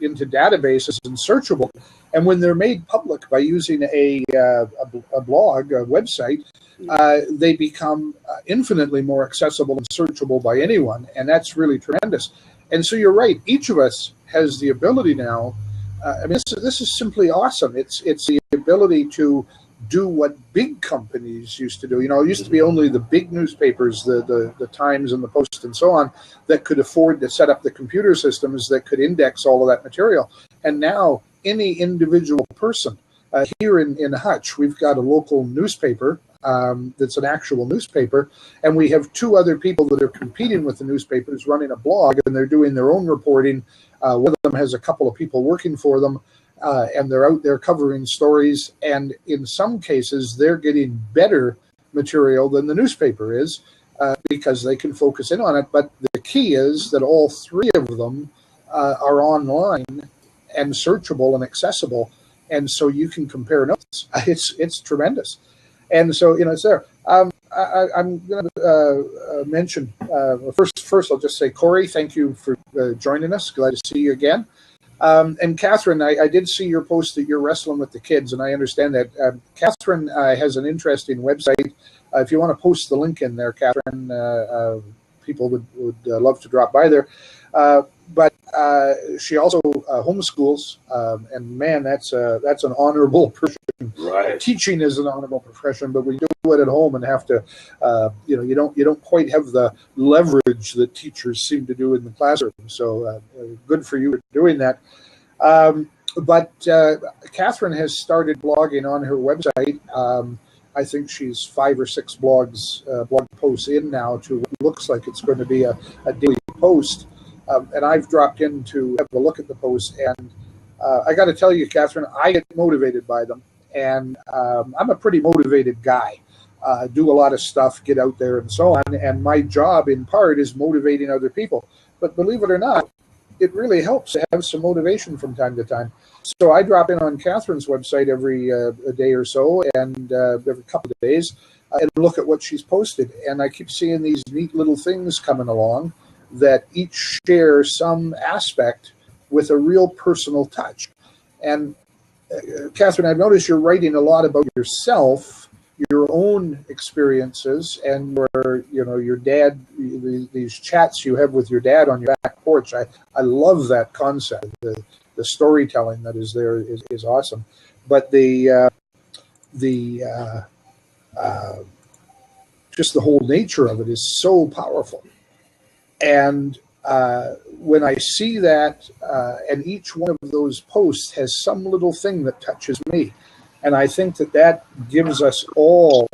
into databases and searchable. And when they're made public by using a blog, a website, they become infinitely more accessible and searchable by anyone. And that's really tremendous. And so you're right. Each of us has the ability now. I mean, this is simply awesome. It's the ability to do what big companies used to do. You know, it used to be only the big newspapers, the Times and the Post and so on, that could afford to set up the computer systems that could index all of that material. And now any individual person, here in Hutch, we've got a local newspaper that's an actual newspaper, and we have two other people that are competing with the newspapers running a blog, and they're doing their own reporting. One of them has a couple of people working for them, and they're out there covering stories, and in some cases they're getting better material than the newspaper is, because they can focus in on it. But the key is that all three of them are online and searchable and accessible, and so you can compare notes. It's tremendous. And so, you know, it's there. I'm going to mention, first I'll just say, Corey, thank you for joining us. Glad to see you again. And Catherine, I did see your post that you're wrestling with the kids, and I understand that. Catherine has an interesting website. If you want to post the link in there, Catherine, people would love to drop by there. But she also homeschools, and man, that's an honorable profession. Right. Teaching is an honorable profession, but when you do it at home and have to, you don't quite have the leverage that teachers seem to do in the classroom. So good for you for doing that. But Catherine has started blogging on her website. I think she's 5 or 6 blog posts in now to what looks like it's going to be a daily post. And I've dropped in to have a look at the posts, and I got to tell you, Catherine, I get motivated by them, and I'm a pretty motivated guy. Do a lot of stuff, get out there, and so on. And my job, in part, is motivating other people. But believe it or not, it really helps to have some motivation from time to time. So I drop in on Catherine's website every a day or so, and every couple of days, and look at what she's posted. And I keep seeing these neat little things coming along that each share some aspect with a real personal touch. And Catherine, I've noticed you're writing a lot about yourself, your own experiences, and your dad, these chats you have with your dad on your back porch. I love that concept. The storytelling that is there is awesome. But just the whole nature of it is so powerful. And when I see that, and each one of those posts has some little thing that touches me, and I think that gives us all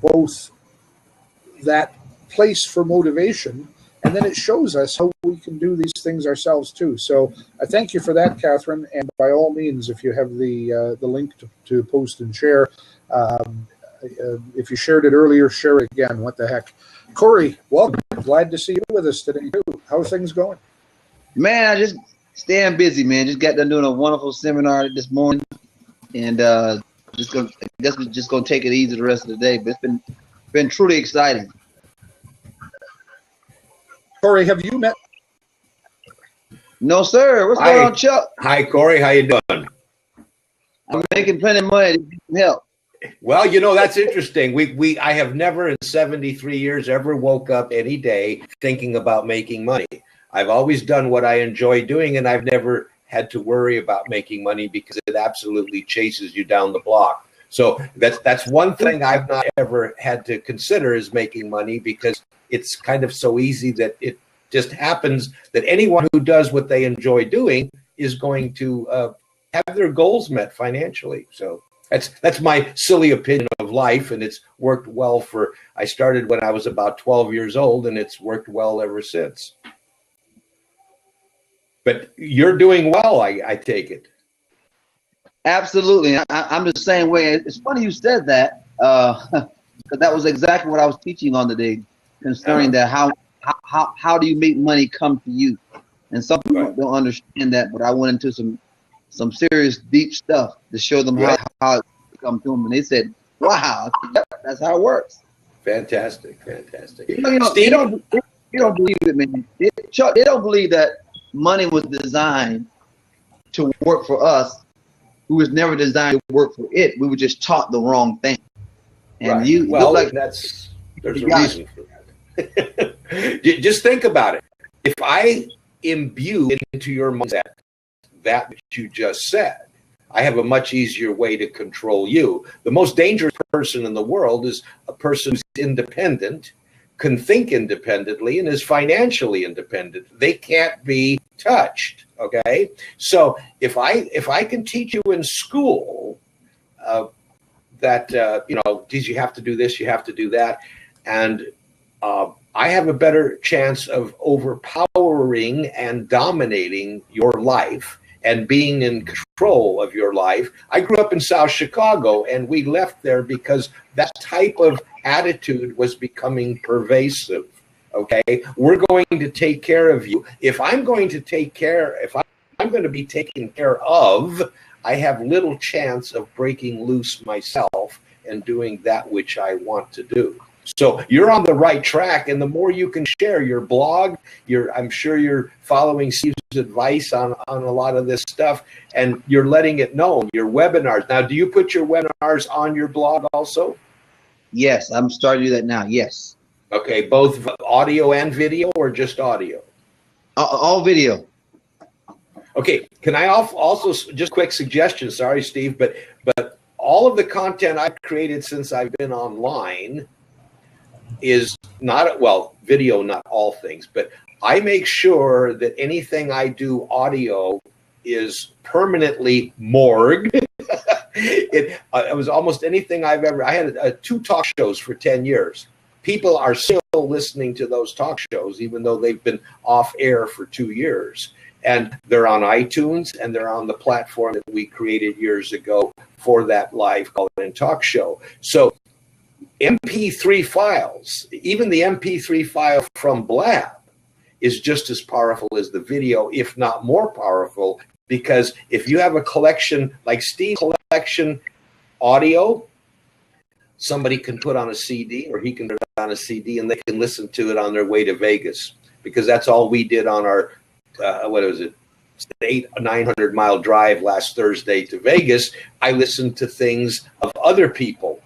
both that place for motivation, and then it shows us how we can do these things ourselves too. So I thank you for that, Catherine. And by all means, if you have the link to post and share, if you shared it earlier, share it again. What the heck? Corey, welcome. Glad to see you with us today too. How are things going? Man, I just staying busy, man. Just got done doing a wonderful seminar this morning, and just gonna take it easy the rest of the day. But it's been truly exciting. Corey, have you met? No, sir. What's going on, Chuck? Hi, Corey. How you doing? I'm making plenty of money to get some help. Well, that's interesting. I have never in 73 years ever woke up any day thinking about making money. I've always done what I enjoy doing, and I've never had to worry about making money because it absolutely chases you down the block. So that's one thing I've not ever had to consider, is making money, because it's kind of so easy that it just happens that anyone who does what they enjoy doing is going to have their goals met financially. So that's my silly opinion of life, and it's worked well I started when I was about 12 years old, and it's worked well ever since. But you're doing well, I take it. Absolutely. I'm the same way. It's funny you said that, because that was exactly what I was teaching on today, concerning that how do you make money come to you? And some people don't understand that, but I went into some serious deep stuff to show them how it come to them, and they said, "Wow, that's how it works." Fantastic. You don't believe it, man. Chuck, they don't believe that money was designed to work for us. We was never designed to work for it. We were just taught the wrong thing. And right. you well, look like there's a reason for that. Just think about it. If I imbue into your mindset that which you just said, I have a much easier way to control you. The most dangerous person in the world is a person who's independent, can think independently, and is financially independent. They can't be touched. Okay, so if I can teach you in school that geez, you have to do this, you have to do that, and I have a better chance of overpowering and dominating your life and being in control of your life. I grew up in South Chicago, and we left there because that type of attitude was becoming pervasive. Okay, we're going to take care of you. If I'm going to be taken care of, I have little chance of breaking loose myself and doing that which I want to do. So you're on the right track, and the more you can share your blog, I'm sure you're following Steve's advice on a lot of this stuff, and you're letting it known, your webinars. Now, do you put your webinars on your blog also? Yes, I'm starting to do that now, yes. Okay, both audio and video, or just audio? All video. Okay, can I also, just quick suggestion, sorry, Steve, but all of the content I've created since I've been online is not, well, video, not all things, but I make sure that anything I do audio is permanently morgued. It was almost anything I had 2 talk shows for 10 years. People are still listening to those talk shows, even though they've been off air for 2 years. And they're on iTunes, and they're on the platform that we created years ago for that live call-in talk show. So MP3 files, even the MP3 file from Blab, is just as powerful as the video, if not more powerful, because if you have a collection like Steve's collection audio, somebody can put on a CD, or he can put it on a CD, and they can listen to it on their way to Vegas, because that's all we did on our, 900 mile drive last Thursday to Vegas. I listened to things of other people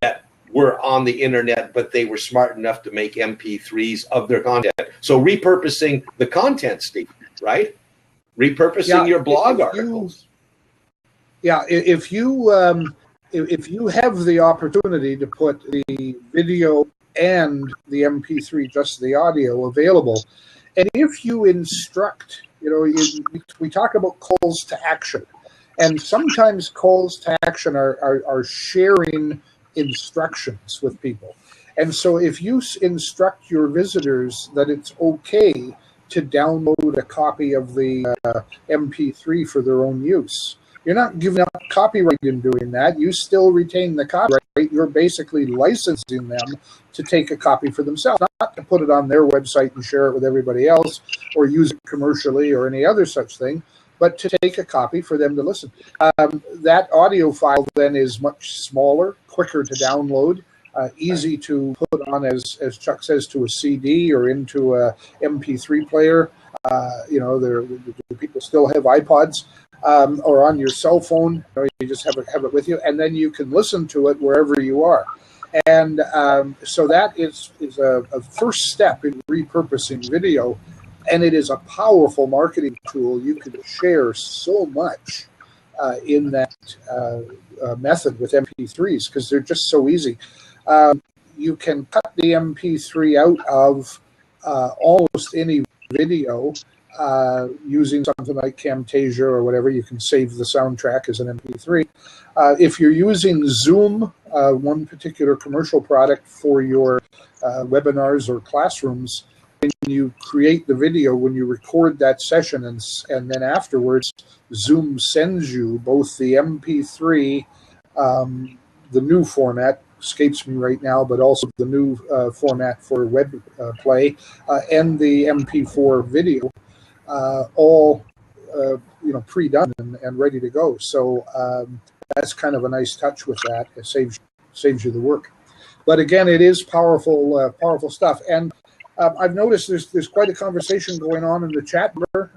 that were on the internet, but they were smart enough to make MP3s of their content. So repurposing the content, Steve, right? Repurposing your blog articles. If you have the opportunity to put the video and the MP3, just the audio, available, and if you instruct, we talk about calls to action, and sometimes calls to action are sharing instructions with people. And so if you instruct your visitors that it's okay to download a copy of the MP3 for their own use, you're not giving up copyright in doing that. You still retain the copyright. You're basically licensing them to take a copy for themselves, not to put it on their website and share it with everybody else or use it commercially or any other such thing, but to take a copy for them to listen. That audio file then is much smaller, quicker to download, easy to put on, as Chuck says, to a CD or into a MP3 player. People still have iPods. Or on your cell phone, you just have it with you, and then you can listen to it wherever you are. And so that is a first step in repurposing video, and it is a powerful marketing tool. You can share so much in that method with MP3s because they're just so easy. You can cut the MP3 out of almost any video. Using something like Camtasia or whatever, you can save the soundtrack as an MP3. If you're using Zoom, one particular commercial product for your webinars or classrooms, when you create the video, when you record that session and then afterwards, Zoom sends you both the MP3, the new format, escapes me right now, but also the new format for web play, and the MP4 video, all pre-done and ready to go. So that's kind of a nice touch with that. It saves you the work. But again, it is powerful stuff. And I've noticed there's quite a conversation going on in the chat bar.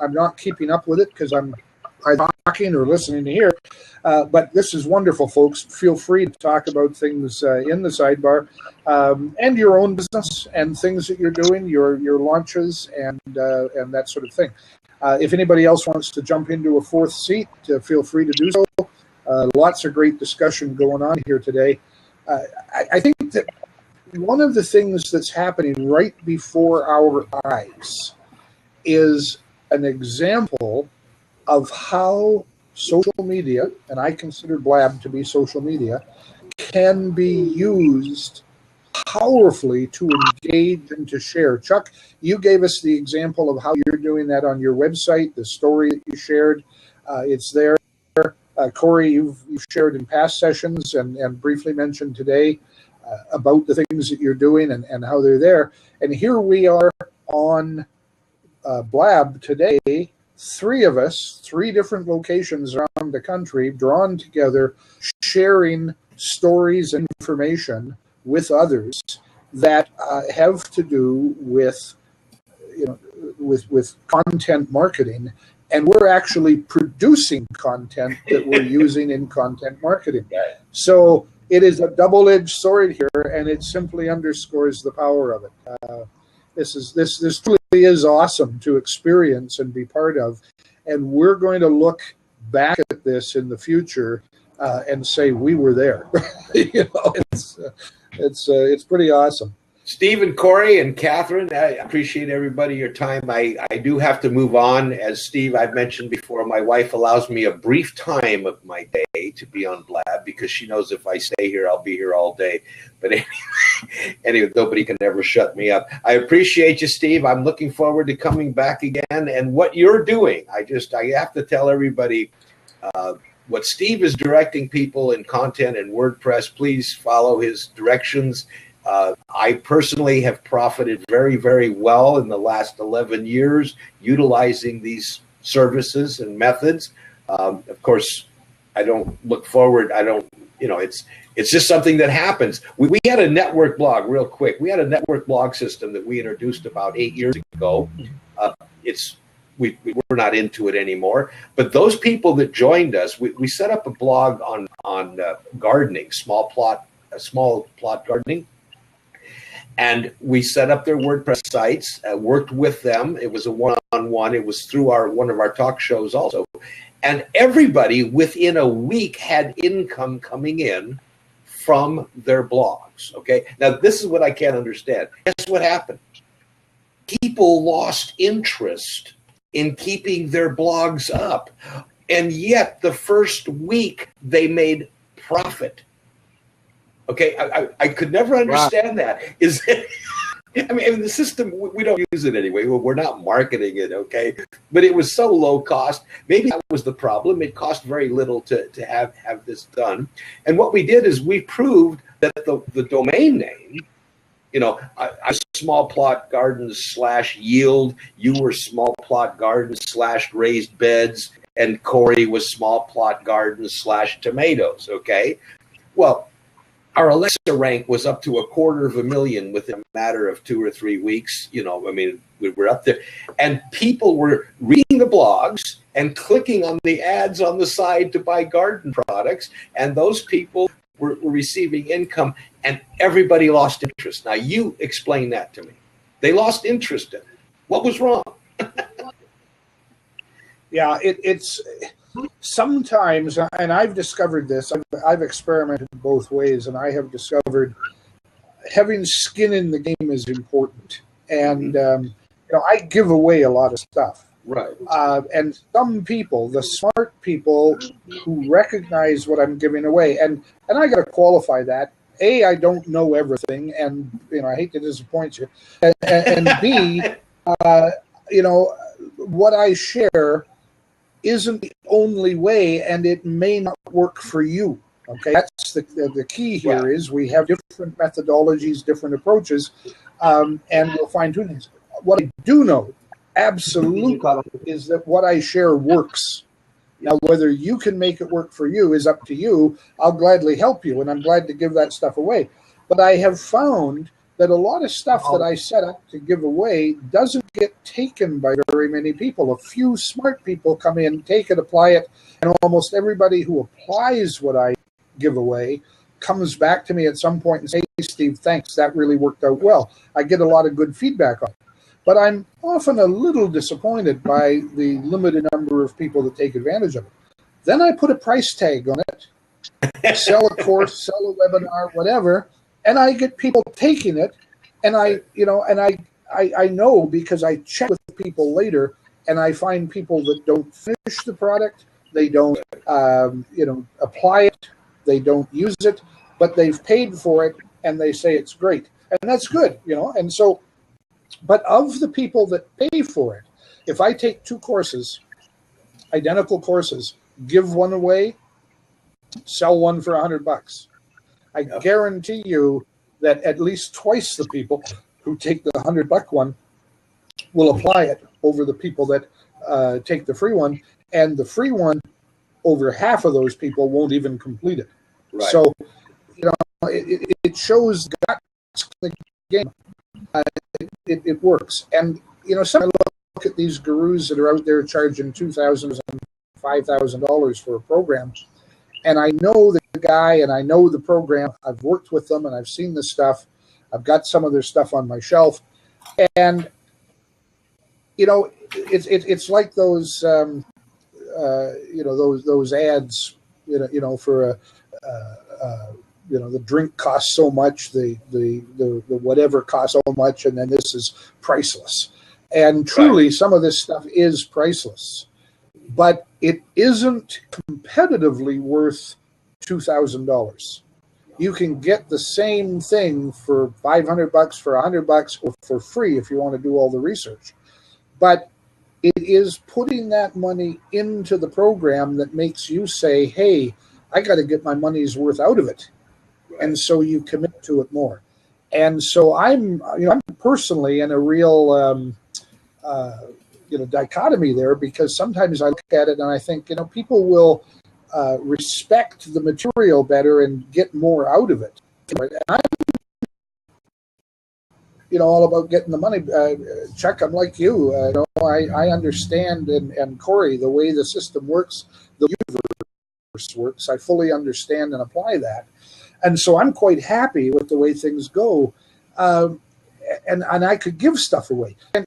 I'm not keeping up with it because I'm talking or listening to here. But this is wonderful, folks. Feel free to talk about things in the sidebar and your own business and things that you're doing, your launches and that sort of thing. If anybody else wants to jump into a fourth seat, feel free to do so. Lots of great discussion going on here today. I think that one of the things that's happening right before our eyes is an example of how social media, and I consider Blab to be social media, can be used powerfully to engage and to share. Chuck, you gave us the example of how you're doing that on your website, the story that you shared. It's there. Corey, you've shared in past sessions and briefly mentioned today about the things that you're doing and how they're there. And here we are on Blab today, three of us, three different locations around the country, drawn together, sharing stories and information with others that have to do with, with content marketing. And we're actually producing content that we're using in content marketing. So it is a double-edged sword here, and it simply underscores the power of it. This truly is awesome to experience and be part of, and we're going to look back at this in the future and say we were there. It's pretty awesome. Steve and Corey and Catherine, I appreciate everybody your time. I do have to move on. As Steve, I've mentioned before, my wife allows me a brief time of my day to be on Blab because she knows if I stay here, I'll be here all day. But anyway, nobody can ever shut me up. I appreciate you, Steve. I'm looking forward to coming back again. And what you're doing, I have to tell everybody what Steve is directing people in content and WordPress. Please follow his directions. I personally have profited very, very well in the last 11 years utilizing these services and methods. Of course, I don't look forward. It's just something that happens. We had a network blog, real quick. We had a network blog system that we introduced about 8 years ago. We're not into it anymore. But those people that joined us, we set up a blog on gardening, small plot gardening. And we set up their WordPress sites, worked with them. It was a one-on-one. It was through one of our talk shows also. And everybody within a week had income coming in from their blogs, okay? Now, this is what I can't understand. Guess what happened? People lost interest in keeping their blogs up. And yet, the first week, they made profit. Okay, I could never understand that. Is it? I mean, the system, we don't use it anyway. We're not marketing it, okay? But it was so low cost.Maybe that was the problem. It cost very little to have this done. And what we did is we proved that the domain name, I small plot gardens /yield, you were small plot gardens /raised beds, and Corey was small plot gardens /tomatoes, okay? Well, our Alexa rank was up to 250,000 within a matter of 2 or 3 weeks. We were up there. And people were reading the blogs and clicking on the ads on the side to buy garden products. And those people were receiving income, and everybody lost interest. Now, you explain that to me. They lost interest in it. What was wrong? Yeah, it's sometimes, and I've discovered this, I've experimented both ways, and I have discovered having skin in the game is important. And, I give away a lot of stuff. Right. And some people, the smart people who recognize what I'm giving away, and I got to qualify that. A, I don't know everything, and, I hate to disappoint you. And B, what I share isn't the only way, and it may not work for you. Okay, that's the key here. Is we have different methodologies, different approaches, and we'll fine tune things. What I do know, absolutely, is that what I share works. Now, whether you can make it work for you is up to you. I'll gladly help you, and I'm glad to give that stuff away. But I have found that a lot of stuff that I set up to give away doesn't get taken by very many people. A few smart people come in, take it, apply it, and almost everybody who applies what I give away comes back to me at some point and says, "Hey, Steve, thanks. That really worked out well." I get a lot of good feedback on it. But I'm often a little disappointed by the limited number of people that take advantage of it. Then I put a price tag on it, sell a course, sell a webinar, whatever, and I get people taking it. And I know because I check with people later, and I find people that don't finish the product, they don't, apply it, they don't use it, but they've paid for it, and they say it's great, and that's good, And so, but of the people that pay for it, if I take two courses, identical courses, give one away, sell one for $100, I guarantee you that at least twice the people who take the $100 one will apply it over the people that take the free one, and the free one, over half of those people won't even complete it. Right. So, it shows guts in the game. It works, and some I look at these gurus that are out there charging $2,000 and $5,000 for a program, and I know the guy and I know the program. I've worked with them and I've seen the stuff. I've got some of their stuff on my shelf, and it's like those those ads for the drink costs so much, the whatever costs so much, and then this is priceless. And truly, some of this stuff is priceless, but it isn't competitively worth $2,000. You can get the same thing for $500, for $100, or for free if you want to do all the research. But it is putting that money into the program that makes you say, "Hey, I got to get my money's worth out of it." And so you commit to it more. And so I'm personally in a real, dichotomy there, because sometimes I look at it and I think, people will respect the material better and get more out of it. And I'm, all about getting the money. Chuck, I'm like you. I understand, and Corey, the way the system works, the universe works. I fully understand and apply that. And so I'm quite happy with the way things go, and I could give stuff away. And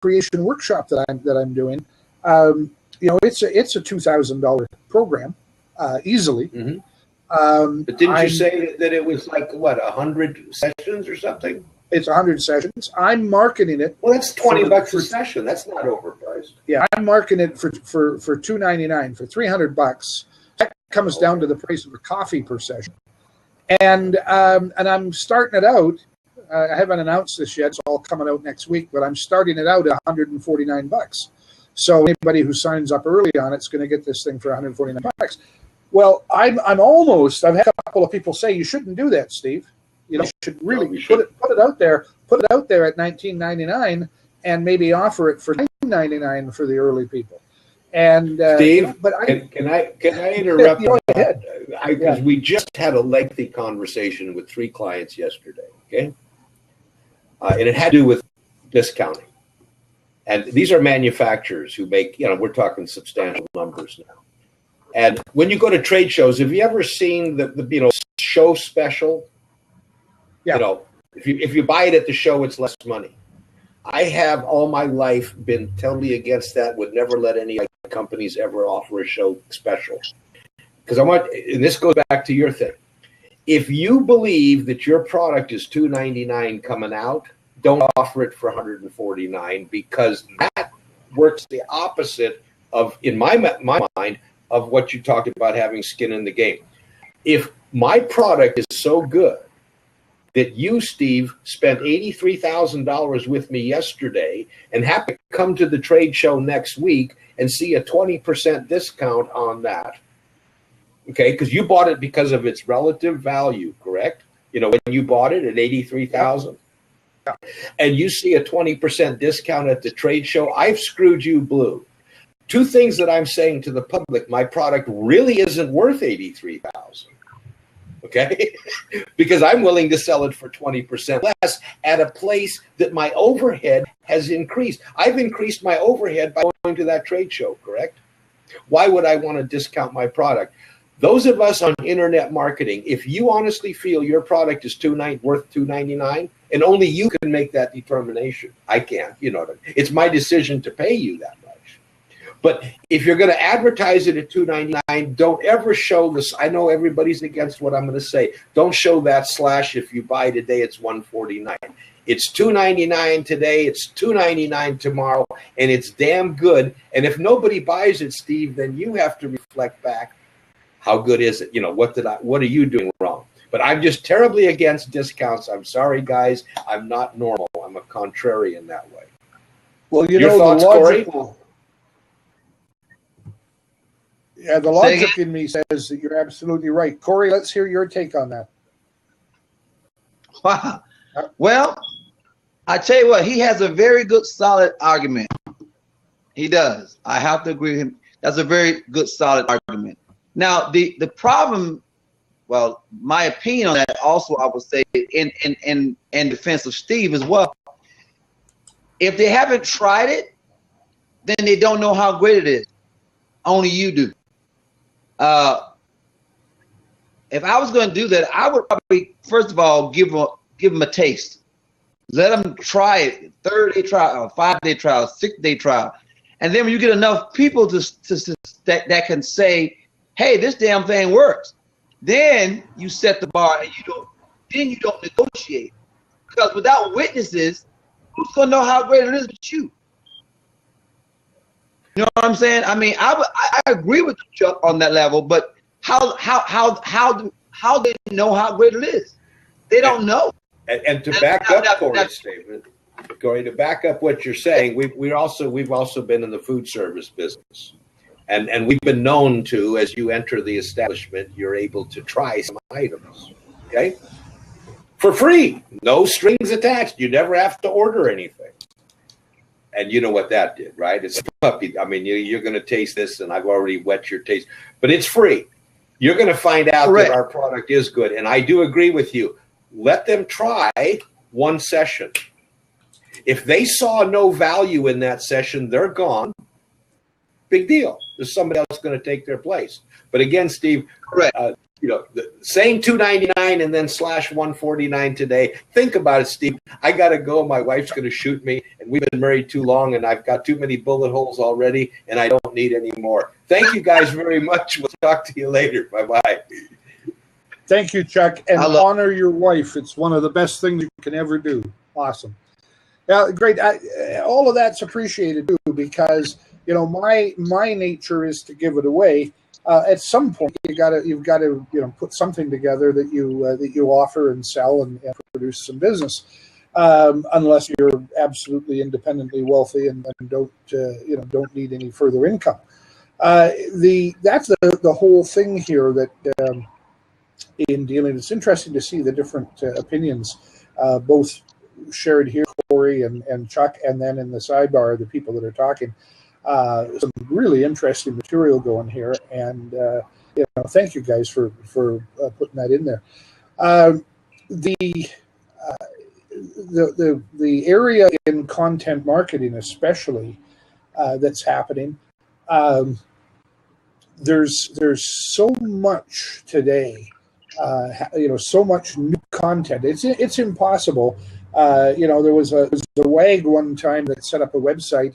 creation workshop that I'm doing, it's a $2,000 program, easily. Mm-hmm. But didn't you say that it was like 100 sessions or something? It's 100 sessions. I'm marketing it. Well, that's $20 a session. That's not overpriced. Yeah, I'm marketing it for $299, for $300. That comes down to the price of a coffee per session. And I'm starting it out. I haven't announced this yet. It's all coming out next week. But I'm starting it out at $149. So anybody who signs up early on it's going to get this thing for $149. Well, I've had a couple of people say, "You shouldn't do that, Steve. You should really put it out there. Put it out there at $19.99 and maybe offer it for $9.99 for the early people." And Steve, can I interrupt? Go ahead. Because we just had a lengthy conversation with 3 clients yesterday. Okay, and it had to do with discounting. And these are manufacturers who make, we're talking substantial numbers now. And when you go to trade shows, have you ever seen the show special? Yeah. If you buy it at the show, it's less money. I have all my life been totally against that. Would never let any companies ever offer a show special. Because and this goes back to your thing. If you believe that your product is $299 coming out, don't offer it for $149, because that works the opposite of, in my mind, of what you talked about having skin in the game. If my product is so good that you, Steve, spent $83,000 with me yesterday and happen to come to the trade show next week and see a 20% discount on that, okay, because you bought it because of its relative value, correct? When you bought it at $83,000. And you see a 20% discount at the trade show, I've screwed you blue. 2 things that I'm saying to the public: my product really isn't worth $83,000. okay? Because I'm willing to sell it for 20% less at a place that my overhead has increased. I've increased my overhead by going to that trade show, correct? Why would I want to discount my product? Those of us on internet marketing, if you honestly feel your product is worth $2.99, and only you can make that determination. I can't, you know what I mean? It's my decision to pay you that much. But if you're going to advertise it at $2.99, don't ever show this. I know everybody's against what I'm going to say. Don't show that slash if you buy today, it's $149. It's $2.99 today, it's $2.99 tomorrow, and it's damn good. And if nobody buys it, Steve, then you have to reflect back. How good is it? You know, what are you doing wrong? But I'm just terribly against discounts. I'm sorry, guys. I'm not normal. I'm a contrarian that way. Well, you Your know, thoughts, the logical, Corey? Yeah, the logic in me says that you're absolutely right. Corey, let's hear your take on that. Wow. Well, I tell you what, he has a very good, solid argument. He does. I have to agree with him. That's a very good, solid argument. Now, the problem, well, my opinion on that also, I would say, in defense of Steve as well, if they haven't tried it, then they don't know how great it is. Only you do. If I was going to do that, I would probably, first of all, give them a taste. Let them try it, 30-day trial, 5-day trial, 6-day trial. And then when you get enough people that can say, hey, this damn thing works, then you set the bar and you don't negotiate. Because without witnesses, who's gonna know how great it is but you? You know what I'm saying? I mean, I agree with Chuck on that level, but how they know how great it is? They don't know. And to back up Corey's statement, Corey, to back up what you're saying, we've also been in the food service business, and we've been known to, as you enter the establishment, you're able to try some items, okay, for free, no strings attached. You never have to order anything, and you know what that did, right? It's a puppy. I mean, you're going to taste this, and I've already wet your taste, but it's free. You're going to find out Correct. that our product is good, and I do agree with you. Let them try one session. If they saw no value in that session, they're gone. Big deal. There's somebody else going to take their place. But again, Steve, saying $2.99 and then slash $149 today. Think about it, Steve. I got to go. My wife's going to shoot me, and we've been married too long, and I've got too many bullet holes already, and I don't need any more. Thank you guys very much. We'll talk to you later. Bye-bye. Thank you, Chuck, and honor your wife. It's one of the best things you can ever do. Awesome. Yeah, great. All of that's appreciated too, because my nature is to give it away. At some point, you've got to put something together that you offer and sell and produce some business. Unless you're absolutely independently wealthy and don't need any further income. That's the whole thing here that. In dealing, it's interesting to see the different opinions, both shared here, Corey and Chuck, and then in the sidebar, the people that are talking. Some really interesting material going here, and thank you guys for putting that in there. The area in content marketing, especially, that's happening. There's so much today. So much new content. It's impossible. There was a wag one time that set up a website,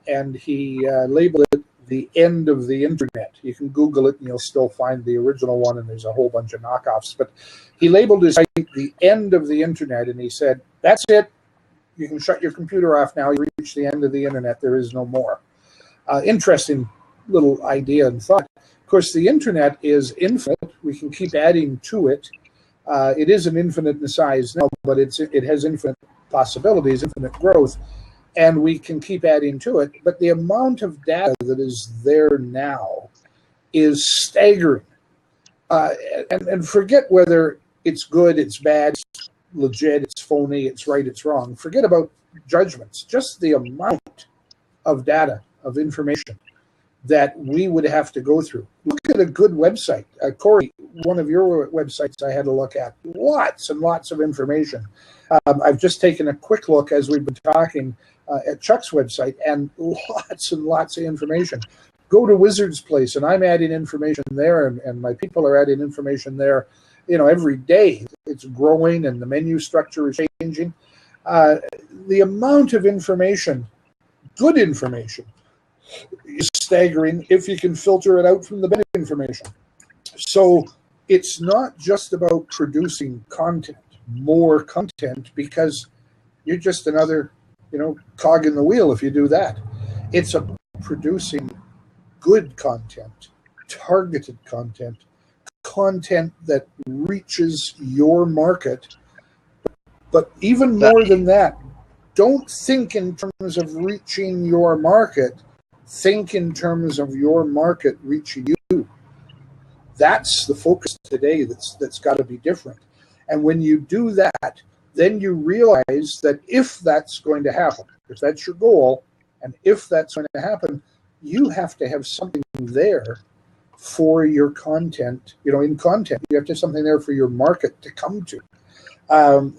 and he labeled it the end of the internet. You can Google it, and you'll still find the original one, and there's a whole bunch of knockoffs. But he labeled his site the end of the internet, and he said, "That's it. You can shut your computer off now. You reach the end of the internet. There is no more." Interesting little idea and thought. Of course, the internet is infinite. We can keep adding to it. It isn't infinite in size now, but it has infinite possibilities, infinite growth, and we can keep adding to it. But the amount of data that is there now is staggering. And forget whether it's good, it's bad, it's legit, it's phony, it's right, it's wrong. Forget about judgments. Just the amount of data, of information that we would have to go through. Look at a good website. Corey, one of your websites I had to look at, lots and lots of information. I've just taken a quick look as we've been talking at Chuck's website, and lots of information. Go to Wizard's Place, and I'm adding information there, and my people are adding information there, every day. It's growing, and the menu structure is changing. The amount of information, good information, is staggering if you can filter it out from the bad information. So it's not just about producing content, more content, because you're just another, cog in the wheel if you do that. It's about producing good content, targeted content that reaches your market. But even more than that, don't think in terms of reaching your market. Think in terms of your market reaching you. That's the focus today that's got to be different. And when you do that, then you realize that if that's going to happen, if that's your goal, and if that's going to happen, you have to have something there for your content. In content, you have to have something there for your market to come to.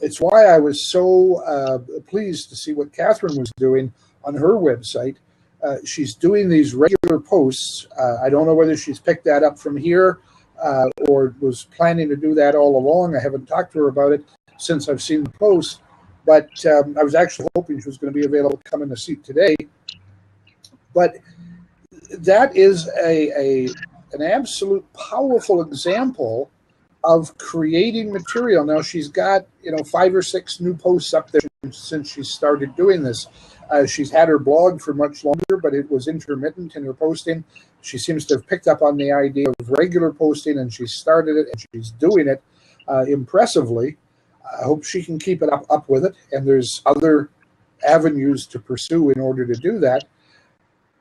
It's why I was so pleased to see what Catherine was doing on her website. She's doing these regular posts. I don't know whether she's picked that up from here or was planning to do that all along. I haven't talked to her about it since I've seen the post, but I was actually hoping she was going to be available to come in the seat today. But that is an absolute powerful example of creating material. Now she's got 5 or 6 new posts up there since she started doing this. She's had her blog for much longer, but it was intermittent in her posting. She seems to have picked up on the idea of regular posting, and she started it, and she's doing it impressively. I hope she can keep it up with it, and there's other avenues to pursue in order to do that.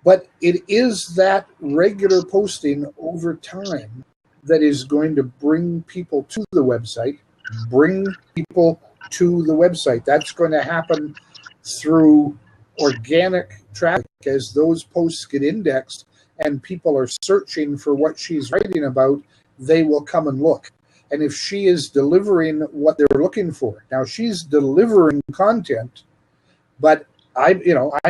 But it is that regular posting over time that is going to bring people to the website, That's going to happen through organic traffic. As those posts get indexed and people are searching for what she's writing about, they will come and look. And if she is delivering what they're looking for, now she's delivering content, but I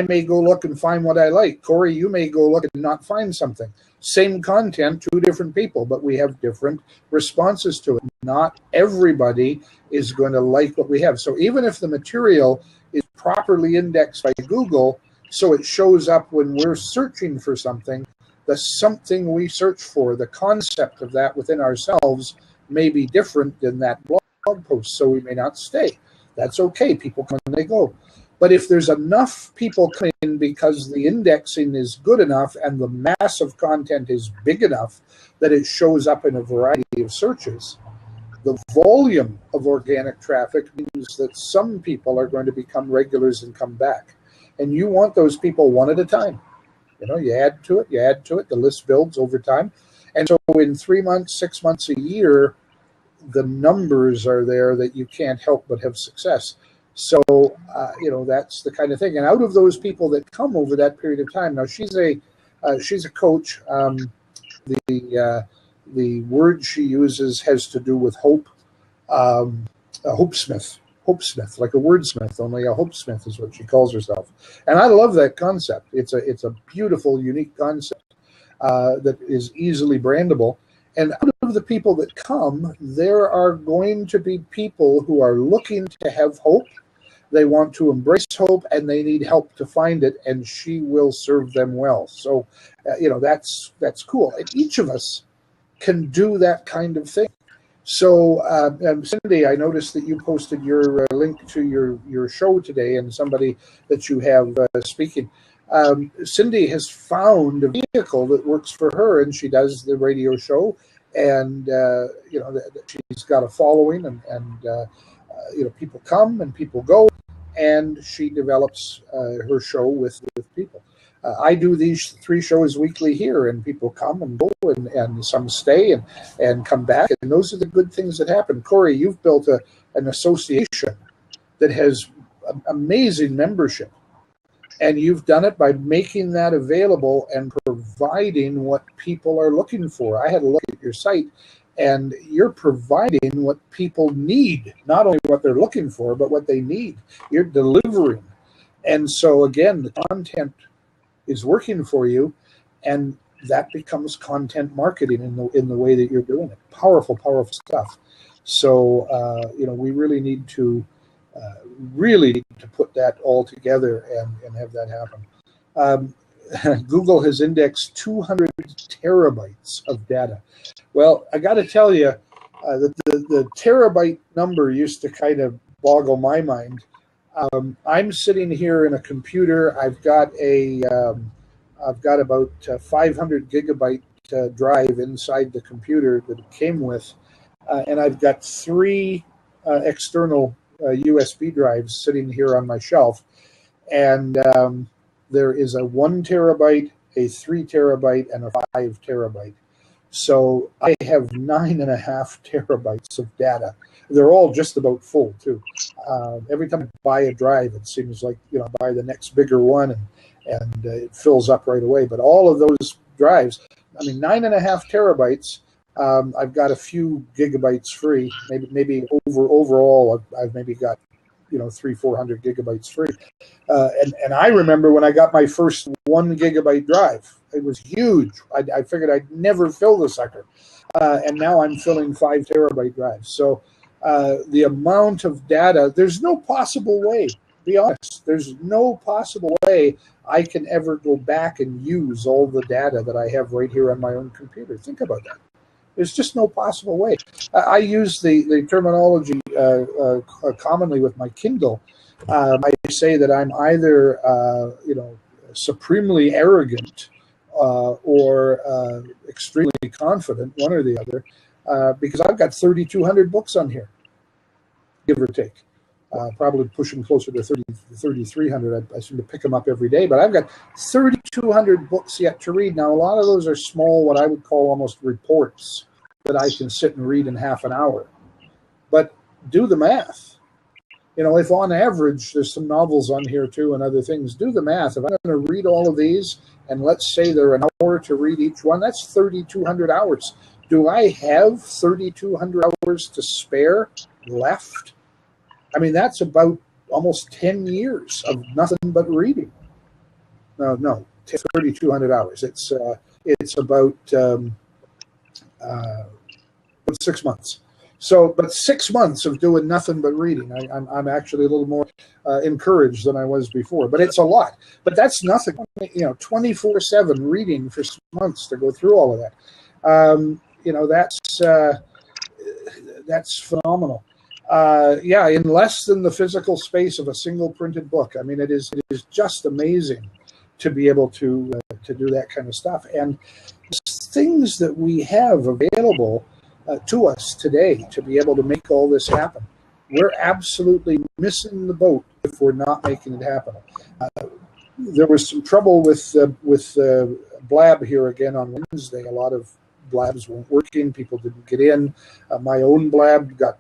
may go look and find what I like. Corey, you may go look and not find something. Same content, 2 different people, but we have different responses to it. Not everybody is going to like what we have. So even if the material is properly indexed by Google, so it shows up when we're searching for something, the something we search for, the concept of that within ourselves may be different than that blog post, so we may not stay. That's okay. People come and they go. But if there's enough people coming in because the indexing is good enough and the mass of content is big enough that it shows up in a variety of searches, the volume of organic traffic means that some people are going to become regulars and come back. And you want those people one at a time. You add to it, the list builds over time. And so in 3 months, 6 months, a year, the numbers are there that you can't help but have success. So, that's the kind of thing. And out of those people that come over that period of time, now she's a coach. The word she uses has to do with hope. A hopesmith, like a wordsmith, only a hopesmith is what she calls herself. And I love that concept. It's a beautiful, unique concept that is easily brandable. And out of the people that come, there are going to be people who are looking to have hope. They want to embrace hope, and they need help to find it, and she will serve them well. So, that's cool. And each of us can do that kind of thing. So, Cindy, I noticed that you posted your link to your show today, and somebody that you have speaking. Cindy has found a vehicle that works for her, and she does the radio show, and she's got a following, and people come and people go, and she develops her show with people. I do these 3 shows weekly here, and people come and go, and some stay and come back, and those are the good things that happen. Corey, you've built an association that has amazing membership, And you've done it by making that available and providing what people are looking for. I had a look at your site, and you're providing what people need, not only what they're looking for, but what they need. You're delivering. And so, again, the content is working for you, and that becomes content marketing in the way that you're doing it. Powerful, powerful stuff. So, we really need to put that all together and have that happen. Google has indexed 200 terabytes of data. Well, I got to tell you, the terabyte number used to kind of boggle my mind. I'm sitting here in a computer. I've got about 500 gigabyte drive inside the computer that it came with, and I've got 3 external USB drives sitting here on my shelf, and there is a 1 terabyte, a 3 terabyte, and a 5 terabyte. So I have 9.5 terabytes of data. They're all just about full too. Every time I buy a drive, it seems like I buy the next bigger one, and it fills up right away. But all of those drives, 9.5 terabytes. I've got a few gigabytes free. Maybe overall, I've maybe got 300-400 gigabytes free. And I remember when I got my first 1 gigabyte drive, it was huge. I figured I'd never fill the sucker, and now I'm filling 5 terabyte drives. So the amount of data, there's no possible way. Be honest, there's no possible way I can ever go back and use all the data that I have right here on my own computer. Think about that. There's just no possible way. I use the terminology commonly with my Kindle. I say that I'm either supremely arrogant or extremely confident, one or the other, because I've got 3,200 books on here, give or take. Probably pushing closer to 3,300. I seem to pick them up every day, but I've got 3,200 books yet to read. Now, a lot of those are small, what I would call almost reports that I can sit and read in half an hour. But do the math. If on average, there's some novels on here too and other things, do the math. If I'm going to read all of these, and let's say they're an hour to read each one, that's 3,200 hours. Do I have 3,200 hours to spare left? That's about almost 10 years of nothing but reading. No, 3,200 hours. It's about 6 months. So, but 6 months of doing nothing but reading. I'm actually a little more encouraged than I was before. But it's a lot. But that's nothing. 24/7 reading for 6 months to go through all of that. That's phenomenal. In less than the physical space of a single printed book. It is just amazing to be able to do that kind of stuff. And things that we have available to us today to be able to make all this happen, we're absolutely missing the boat if we're not making it happen. There was some trouble with Blab here again on Wednesday. A lot of Blabs weren't working. People didn't get in. My own Blab got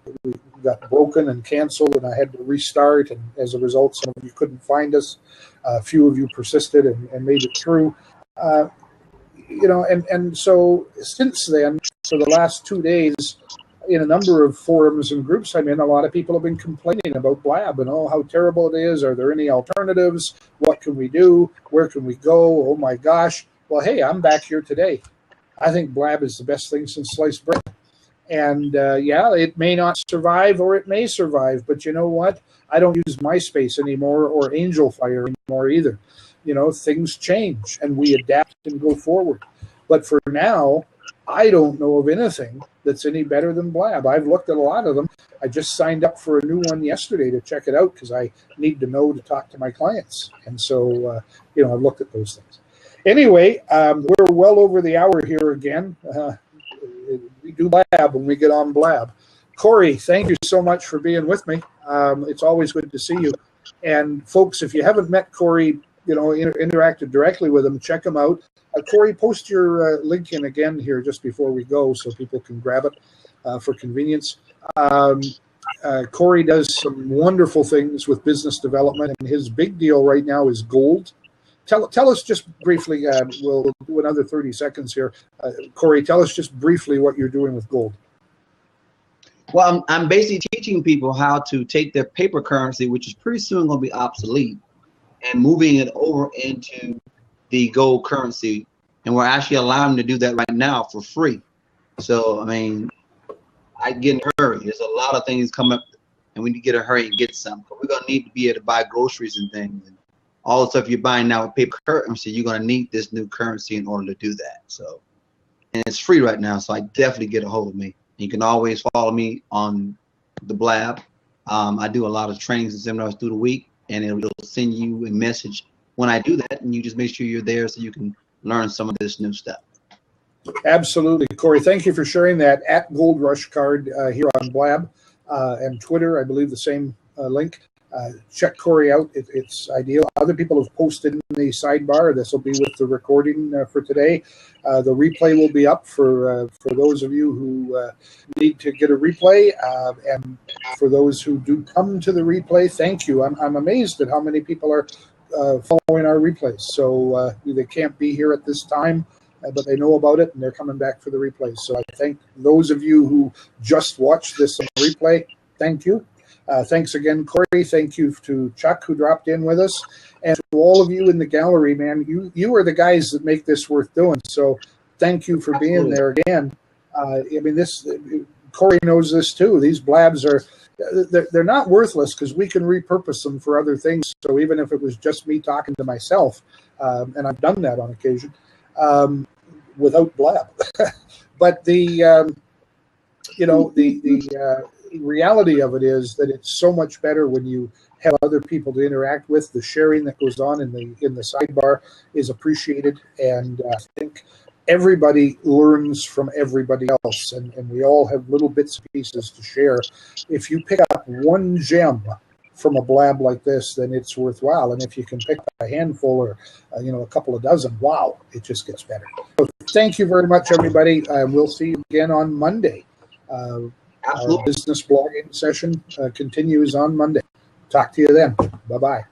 broken and canceled, and I had to restart. And as a result, some of you couldn't find us. A few of you persisted and made it through. And so since then, for the last 2 days, in a number of forums and groups I'm in, a lot of people have been complaining about Blab and how terrible it is. Are there any alternatives? What can we do? Where can we go? Oh my gosh. Well, hey, I'm back here today. I think Blab is the best thing since sliced bread. And it may not survive or it may survive, but you know what? I don't use MySpace anymore or Angel Fire anymore either. Things change and we adapt and go forward. But for now, I don't know of anything that's any better than Blab. I've looked at a lot of them. I just signed up for a new one yesterday to check it out because I need to know to talk to my clients. And so, I've looked at those things. Anyway, we're well over the hour here again. We do Blab when we get on Blab. Corey, thank you so much for being with me. It's always good to see you. And folks, if you haven't met Corey, interacted directly with him, check him out. Corey, post your link in again here just before we go so people can grab it for convenience. Corey does some wonderful things with business development, and his big deal right now is gold. Tell us just briefly, we'll do another 30 seconds here. Corey, tell us just briefly what you're doing with gold. Well, I'm basically teaching people how to take their paper currency, which is pretty soon going to be obsolete, and moving it over into the gold currency. And we're actually allowing them to do that right now for free. So, I mean, I get in a hurry. There's a lot of things coming up, and we need to get in a hurry and get some. But we're going to need to be able to buy groceries and things. And all the stuff you're buying now with paper currency, you're going to need this new currency in order to do that. So, and it's free right now, so I definitely get a hold of me. You can always follow me on the Blab. I do a lot of trainings and seminars through the week, and it'll send you a message when I do that, and you just make sure you're there so you can learn some of this new stuff. Absolutely. Corey, thank you for sharing that. At Gold Rush Card here on Blab and Twitter, I believe the same link. Check Corey out. It's ideal. Other people have posted in the sidebar. This will be with the recording for today. The replay will be up for those of you who need to get a replay. And for those who do come to the replay, thank you. I'm amazed at how many people are following our replays. So they can't be here at this time, but they know about it and they're coming back for the replays. So I thank those of you who just watched this on replay. Thank you. Thanks again, Corey. Thank you to Chuck, who dropped in with us. And to all of you in the gallery, man, you are the guys that make this worth doing. So thank you for being there again. I mean, Corey knows this too. These blabs they're not worthless because we can repurpose them for other things. So even if it was just me talking to myself, and I've done that on occasion, without blab. But the reality of it is that it's so much better when you have other people to interact with. The sharing that goes on in the sidebar is appreciated, and I think everybody learns from everybody else, and we all have little bits and pieces to share. If you pick up one gem from a blab like this, then it's worthwhile. And if you can pick up a handful or a couple of dozen, wow, it just gets better. So thank you very much, everybody. We'll see you again on Monday. Our business blogging session continues on Monday. Talk to you then. Bye-bye.